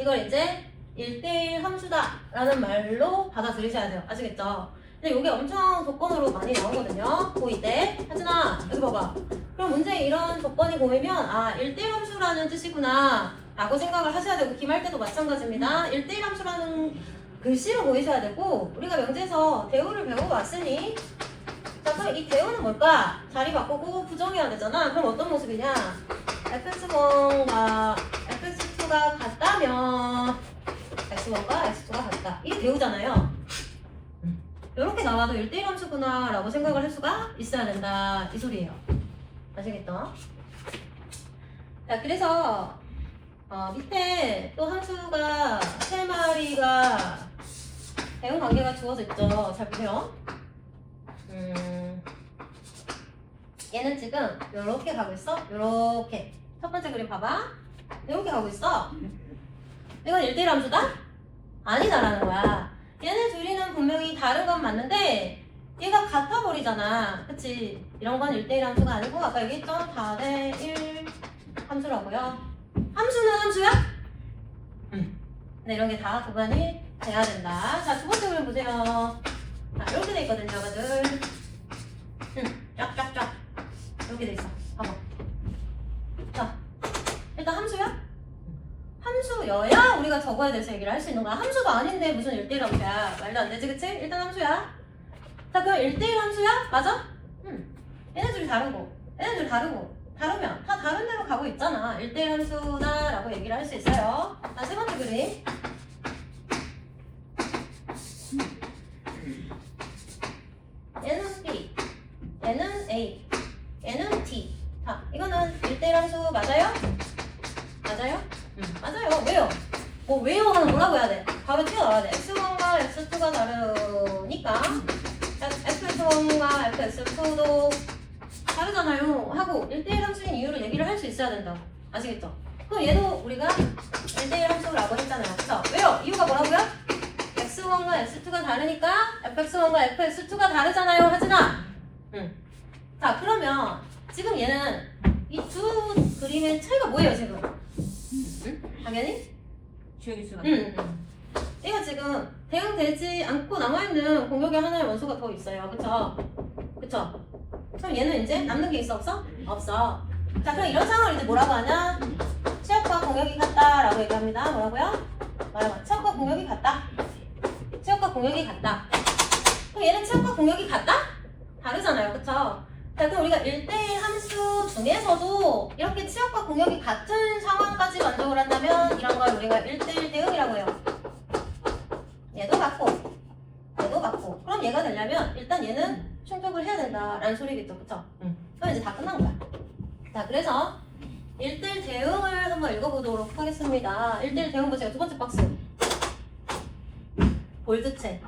이걸 이제 1대1 함수다 라는 말로 받아들이셔야 돼요. 아시겠죠? 근데 이게 엄청 조건으로 많이 나오거든요. 고2 때. 하진아, 여기 봐봐. 그럼 문제에 이런 조건이 보이면 아, 1대1 함수라는 뜻이구나 라고 생각을 하셔야 되고 기말 때도 마찬가지입니다. 1대1 함수라는 글씨로 보이셔야 되고 우리가 명제에서 대우를 배워왔으니 자, 그럼 이 대우는 뭘까? 자리 바꾸고 부정해야 되잖아. 그럼 어떤 모습이냐? fx1과 fx2가 같다면 x1과 x2가 같다. 이게 대우잖아요. 이렇게 나와도 1대1 함수구나 라고 생각을 할 수가 있어야 된다. 이 소리예요. 아시겠죠? 자, 그래서 밑에 또 함수가 3마리가 대응 관계가 주어져 있죠. 잘 보세요. 얘는 지금 요렇게 가고 있어. 요렇게. 첫 번째 그림 봐봐. 요렇게 가고 있어. 이건 1대1 함수다? 아니다라는 거야. 얘네 둘이는 분명히 다른 건 맞는데 얘가 같아버리잖아. 그치? 이런 건 1대1 함수가 아니고 아까 얘기했던 4대1 함수라고요. 함수는 함수야? 근데 이런 게 다 구간이 돼야 된다. 자, 두 번째 그림 보세요. 자, 이렇게 돼 있거든요, 여러분들. 쫙쫙쫙 이렇게 돼 있어. 봐봐. 자, 일단 함수야? 함수여야 우리가 적어야 돼서 얘기를 할 수 있는 거야. 함수도 아닌데 무슨 1대1 함수야. 말도 안 되지, 그치? 일단 함수야. 자, 그럼 1대1 함수야? 맞아? 얘네들이 다르고, 얘네들이 다르고, 다르면 다 다른 데로 가고 있잖아. 1대1 함수다라고 얘기를 할 수 있어요. 자, 세 번째 그림. 얘는 B, 얘는 A, 얘는 T. 자, 이거는 1대1 함수 맞아요? 맞아요? 맞아요. 왜요? 뭐 왜요 하면 뭐라고 해야 돼? 바로 튀어나와야 돼. x1과 x2가 다르니까 fx1과 fx2도 다르잖아요 하고 1대1 함수인 이유를 얘기를 할 수 있어야 된다. 아시겠죠? 그럼 얘도 우리가 1대1 함수라고 했잖아요. 그쵸? 왜요? 이유가 뭐라고요? x1과 x2가 다르니까 fx1과 fx2가 다르잖아요 하지나 자, 그러면 지금 얘는 이 두 그림의 차이가 뭐예요 지금? 당연히? 주역일 수가 얘가 지금 대응되지 않고 남아있는 공역의 하나의 원소가 더 있어요. 그쵸? 그쵸? 그럼 얘는 이제 남는 게 있어 없어? 없어. 자, 그럼 이런 상황을 이제 뭐라고 하냐? 취역과 공역이 같다라고 얘기합니다. 뭐라고요? 말해봐. 취역과 공역이 같다. 취역과 공역이 같다. 그럼 얘는 취역과 공역이 같다? 다르잖아요. 그쵸? 자, 그럼 우리가 1대1 함수 중에서도 이렇게 취역과 공역이 같은 상황까지 만족을 한다면 이런 걸 우리가 1대1 대응이라고 해요. 얘도 같고 얘도 같고 그럼 얘가 되려면 일단 얘는 충족을 해야 된다라는 소리겠죠. 그쵸? 그럼 이제 다 끝난 거야. 자, 그래서 1대1 대응을 한번 읽어보도록 하겠습니다. 1대1 대응 보세요. 두 번째 박스 볼드체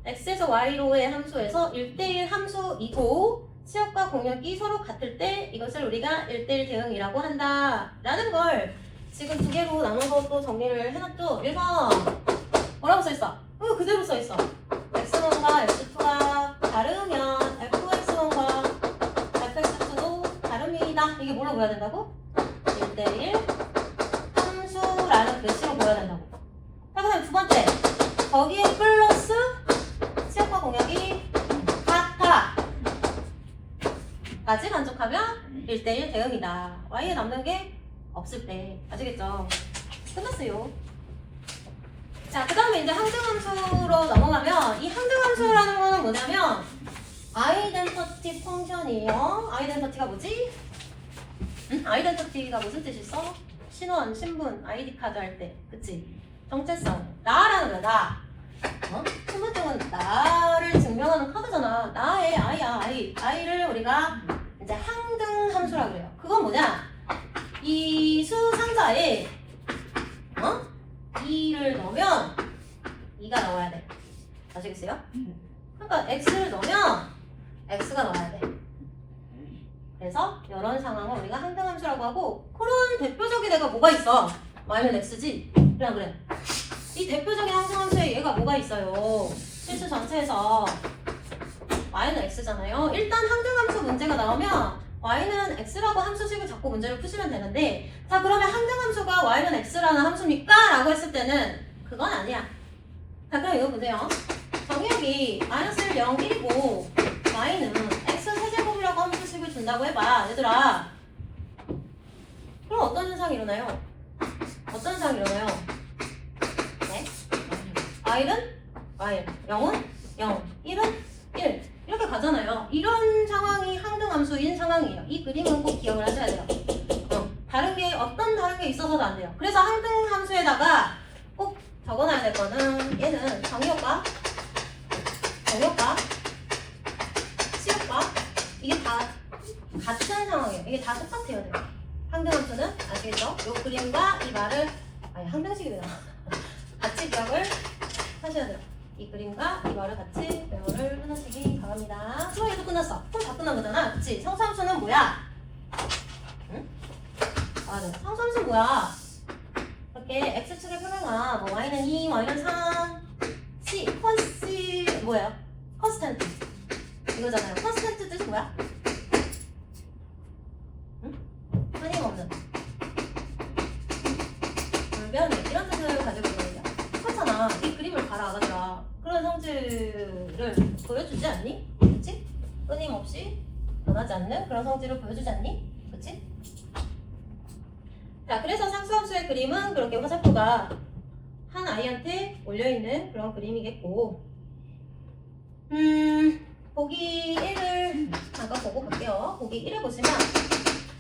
x에서 y로의 함수에서 1대1 함수이고 취역과 공역이 서로 같을 때 이것을 우리가 1대1 대응이라고 한다라는 걸 지금 두 개로 나눠서 또 정리를 해놨죠. 1번 뭐라고 써있어? 그대로 써있어. x1과 x2가 다르면 fx1과 fx2도 다릅니다. 이게 뭐로 보여야 된다고? 1대1 함수라는 글씨로 보여야 된다고. 자, 그 다음에 두 번째 거기에 플러스 취역과 공역이 같아 까지 만족하면 1대1 대응이다. y에 남는 게 없을 때. 아시겠죠? 끝났어요. 자, 그 다음에 이제 항등함수로 넘어가면 이 항등함수라는 거는 뭐냐면 아이덴티티 펑션이에요. 아이덴티티가 뭐지? 아이덴티티가 무슨 뜻이 있어? 신원, 신분, 아이디 카드 할 때. 그치? 정체성. 나라는 거야, 나. 신분증은 나를 증명하는 카드잖아. 나의 아이야, 아이. 아이를 우리가 이제 항등함수라고 그래요. 그건 뭐냐? 이 수 상자에 2를 넣으면 2가 나와야 돼. 아시겠어요? 그러니까 x를 넣으면 x가 나와야 돼. 그래서 이런 상황을 우리가 항등함수라고 하고 그런 대표적인 애가 뭐가 있어? y는 x지? 그래. 이 대표적인 항등함수에 얘가 뭐가 있어요? 실수 전체에서 y는 x잖아요. 일단 항등함수 문제가 나오면 y는 x라고 함수식을 잡고 문제를 푸시면 되는데 자, 그러면 항등함수가 y는 x라는 함수입니까? 라고 했을 때는 그건 아니야. 자, 그럼 이거 보세요. 정의역이 마이너스 0, 1이고 y는 x 세제곱이라고 함수식을 준다고 해봐. 얘들아, 그럼 어떤 현상이 일어나요? 어떤 현상이 일어나요? 네? y는 0은 0, 1은 1 이렇게 가잖아요. 이런 상황이 항등함수인 상황이에요. 이 그림은 꼭 기억을 하셔야 돼요. 다른 게 어떤 다른 게 있어서도 안 돼요. 그래서 항등함수에다가 꼭 적어놔야 될 거는 얘는 정의역과 취역과 이게 다 같은 상황이에요. 이게 다 똑같아야 돼요. 항등함수는 아시겠죠? 이 그림과 이 말을 항등식이래요. 같이 기억을 하셔야 돼요. 이 그림과 이 말을 같이 메모를 해놓으시기 바랍니다. 그럼 얘도 끝났어. 그럼 다 끝난 거잖아. 그치? 상수함수는 뭐야? 응? 맞아. 상수함수는 뭐야? 이렇게 x축의 표명아 뭐 y는 2, y는 3 C, 컨시 뭐예요? 컨스탄트 이거잖아요. 컨스탄트 뜻이 뭐야? 응? 끊임없는 불변이 이런 뜻을 가지고 있거든요. 그렇잖아. 이 그림을 봐라 아가들아. 그런 성질을 보여주지 않니? 그치? 끊임없이 원하지 않는 그런 성질을 보여주지 않니? 그치? 자, 그래서 상수함수의 그림은 그렇게 화살표가 한 아이한테 올려있는 그런 그림이겠고, 보기 1을 잠깐 보고 볼게요. 보기 1을 보시면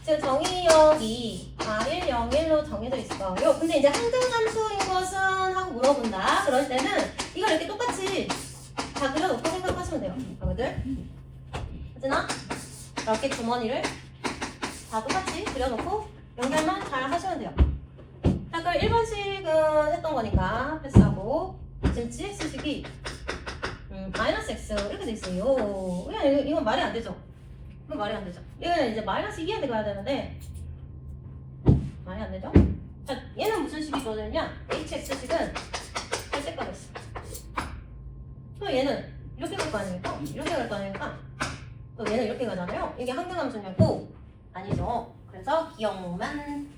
지금 정의역이 1, 0, 1로 정해져 있을 거예요. 근데 이제 항등함수인 것은 하고 물어본다. 그럴 때는 이걸 이렇게 똑같이 다 그려놓고 생각하시면 돼요. 여러분들. 그치나? 이렇게 주머니를 다 똑같이 그려놓고 연결만 잘 하시면 돼요. 자, 그럼 1번식은 했던 거니까 패스하고, 지금 GX식이 마이너스 X 이렇게 돼 있어요. 이건 말이 안 되죠? 이건 말이 안 되죠? 이거는 이제 마이너스 2한테 가야 되는데 말이 안 되죠? 자, 얘는 무슨 식이 주어졌냐? HX식은 절대값이 있어. 또 얘는 이렇게 갈 거 아닙니까? 이렇게 갈 거 아닙니까? 또 얘는 이렇게 가잖아요. 이게 항등함수냐고? 아니죠. 그래서 기억만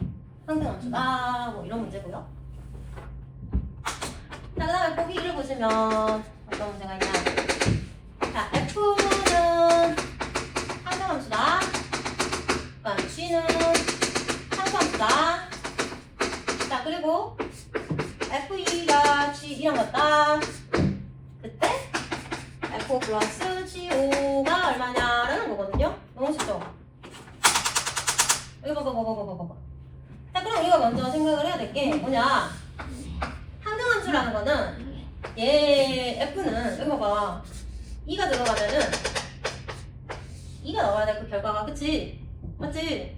항등함수다. 뭐 이런 문제고요. 자, 그 다음에 보기 1을 보시면 어떤 문제가 있냐? 자, F는 항등함수다. 그러니까 G는 상수함수다. 자, 그리고 F2가 G2랑 같다. 그때 F5 플러스 G5가 얼마냐라는 거거든요. 너무 쉽죠? 이거 봐봐. 자, 그럼 우리가 먼저 생각을 해야 될 게 뭐냐? 항등함수라는 거는 얘 F는 여기 봐봐 2가 들어가면은 2가 나와야 돼. 그 결과가. 그치? 맞지?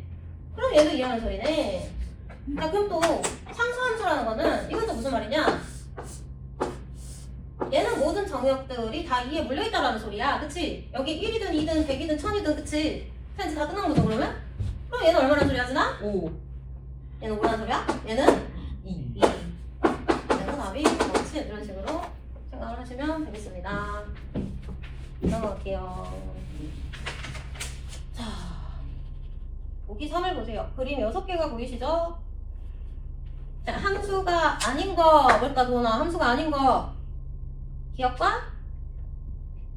그럼 얘도 2라는 소리네. 자, 그럼 또 상수함수라는 거는 이건 또 무슨 말이냐? 얘는 모든 정역들이 다 2에 물려있다라는 소리야. 그치? 여기 1이든 2든 100이든 1000이든 그치? 자, 이제 다 끝난 거죠 그러면? 그럼 얘는 얼마나 소리 하지나? 5. 얘는 5라는 소리야? 얘는 2. 그래서 답이 그렇지. 이런 식으로 생각을 하시면 되겠습니다. 넘어갈게요. 자, 보기 3을 보세요. 그림 6개가 보이시죠? 자, 함수가 아닌 거 뭘까 도나? 함수가 아닌 거 기억과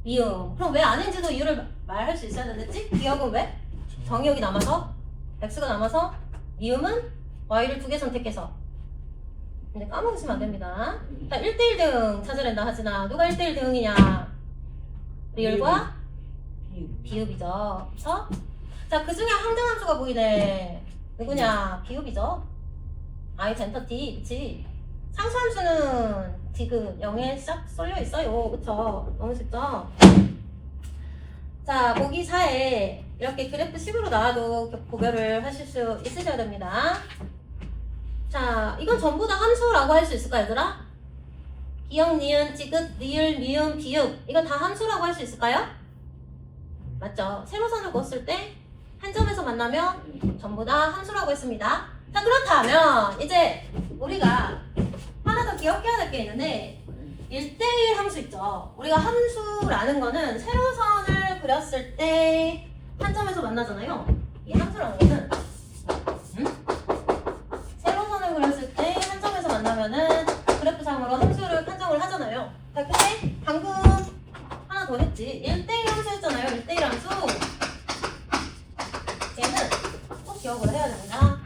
미음. 그럼 왜 아닌지도 이유를 말할 수 있어야 되겠지? 기억은 왜? 정의역이 남아서 x가 남아서 미음은 y를 2개 선택해서. 근데 까먹으시면 안 됩니다. 자, 1대1 등 찾으랜다 하지나 누가 1대1 등이냐? 리을과 비읍이죠. 그쵸? 자, 그 중에 항등함수가 보이네. 누구냐? 비읍이죠. I 센터 T. 그치? 상수함수는 지금 0에 싹 쏠려 있어요. 그쵸? 너무 쉽죠? 자, 보기 4에 이렇게 그래프식으로 나와도 구별을 하실 수 있으셔야 됩니다. 자, 이건 전부 다 함수라고 할 수 있을까, 얘들아? 기역, 니은, 지읒, 리을, 미음, 비읍. 이거 다 함수라고 할 수 있을까요? 맞죠? 세로선을 그었을 때 한 점에서 만나면 전부 다 함수라고 했습니다. 자, 그렇다면 이제 우리가 하나 더 기억해야 될 게 있는데 1대1 함수 있죠? 우리가 함수라는 거는 세로선을 그렸을 때 한 점에서 만나잖아요. 이 함수라는 거는 세로선을 그렸을 때 한 점에서 만나면은 그래프상으로 함수를 판정을 하잖아요. 자, 근데 방금 하나 더 했지. 1대1 함수 했잖아요. 1대1 함수. 얘는 꼭 기억을 해야 됩니다.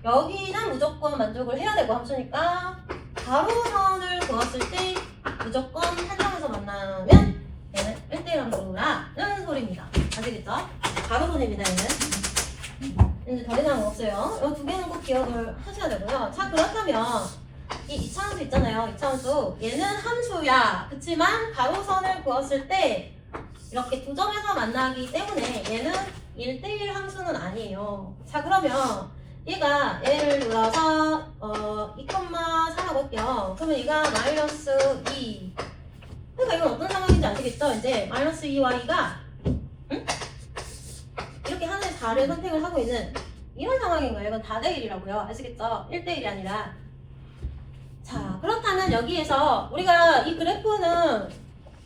여기는 무조건 만족을 해야 되고 함수니까 가로선을 그었을 때 무조건 한 점에서 만나면 얘는 1대1 함수라는 소리입니다. 아시겠죠? 가로선입니다. 얘는 이제 더 이상은 없어요. 이 두 개는 꼭 기억을 하셔야 되고요. 자, 그렇다면 이 2차함수 있잖아요. 2차함수 얘는 함수야. 그치만 가로선을 그었을 때 이렇게 두 점에서 만나기 때문에 얘는 1대1 함수는 아니에요. 자, 그러면 얘가 얘를 눌러서 2,4라고 할게요. 그러면 얘가 마이너스 2. 그러니까 이건 어떤 상황인지 아시겠죠? 이제 마이너스 2y 가 이렇게 하나의 4를 선택을 하고 있는 이런 상황인 거예요. 이건 다대 1이라고요. 아시겠죠? 1대1이 아니라. 자, 그렇다면 여기에서 우리가 이 그래프는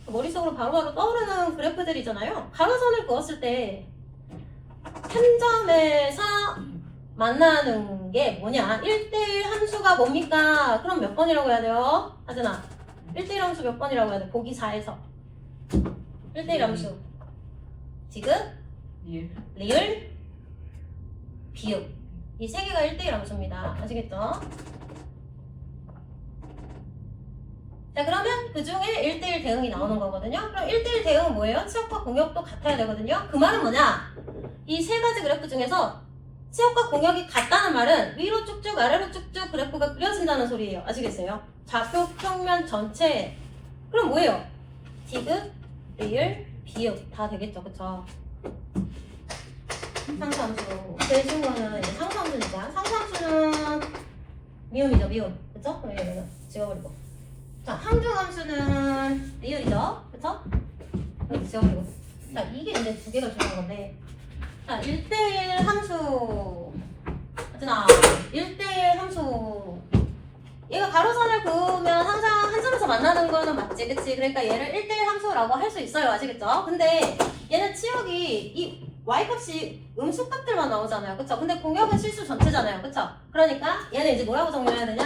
머릿속으로 바로바로 떠오르는 그래프들이잖아요. 가로선을 그었을 때 한 점에서 만나는 게 뭐냐? 1대1 함수가 뭡니까? 그럼 몇 번이라고 해야 돼요? 하진아, 1대1 함수 몇 번이라고 해야 돼? 보기 4에서 1대1 함수 지금 리을. 리을, 비읍. 이 세 개가 1대1 함수입니다. 아시겠죠? 자, 그러면 그 중에 1대1 대응이 나오는 거거든요. 그럼 1대1 대응은 뭐예요? 치역과 공역도 같아야 되거든요. 그 말은 뭐냐? 이 세 가지 그래프 중에서 치역과 공역이 같다는 말은 위로 쭉쭉 아래로 쭉쭉 그래프가 그려진다는 소리예요. 아시겠어요? 좌표 평면 전체에. 그럼 뭐예요? 디귿, 리을, 비읍 다 되겠죠. 그쵸? 상수함수. 제일 쉬운 거는 이제 상수함수니까. 상수함수는 미음이죠. 미음. 그쵸? 그럼 얘는 지워버리고. 자, 함수함수는 리을이죠. 그쵸? 여기 지워버리고. 자, 이게 이제 두 개가 중요한 건데. 자, 1대1 함수. 맞잖아. 1대1 함수. 얘가 가로선을 그으면 항상 한 점에서 만나는 거는 맞지, 그치? 그러니까 얘를 1대1 함수라고 할 수 있어요. 아시겠죠? 근데 얘는 치역이 이 y값이 음수값들만 나오잖아요. 그쵸? 근데 공역은 실수 전체잖아요. 그쵸? 그러니까 얘는 이제 뭐라고 정리해야 되냐?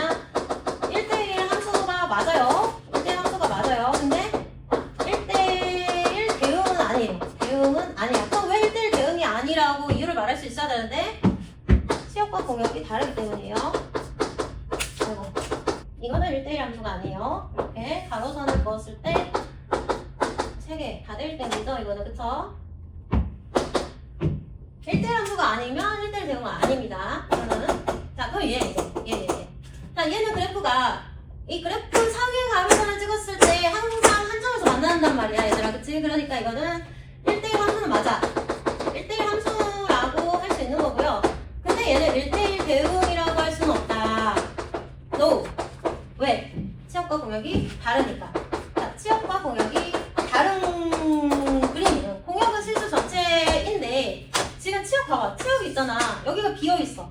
1대1 함수가 맞아요. 1대1 함수가 맞아요. 근데 1대1 대응은 아니에요. 대응은 아니야. 그럼 왜 1대1 대응이 아니라고 이유를 말할 수 있어야 되는데 치역과 공역이 다르기 때문이에요. 그리고 이거는 1대1 함수가 아니에요. 이렇게 가로선을 그었을 때 3개 다 될 때문이죠. 이거는 그쵸? 1대1 함수가 아니면 1대1 대응은 아닙니다. 그러면은 자, 그럼 얘. 자, 얘는 그래프가 이 그래프 상위 가로선을 찍었을 때 항상 한 점에서 만난단 말이야, 얘들아. 그치? 그러니까 이거는 1대1 함수는 맞아. 1대1 함수라고 할 수 있는 거고요. 근데 얘는 1대1 대응이라고 할 수는 없다. No. 왜? 치역과 공역이 다르니까. 자, 치역과 공역이 다른 그림이에요. 공역은 실수 전체인데 지금 치역 봐봐. 치역이 있잖아. 여기가 비어있어.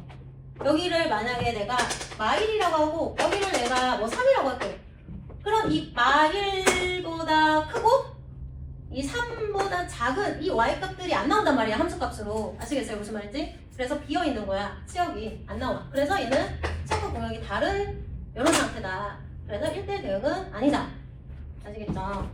여기를 만약에 내가 마일이라고 하고 여기를 내가 뭐 3이라고 할게. 그럼 이 마일보다 크고 이 3보다 작은 이 y값들이 안 나온단 말이야. 함수값으로. 아시겠어요? 무슨 말인지? 그래서 비어있는 거야. 치역이 안 나와. 그래서 얘는 치역과 공역이 다른 이런 상태다. 그래서 1대1 대응은 아니다. 아시겠죠?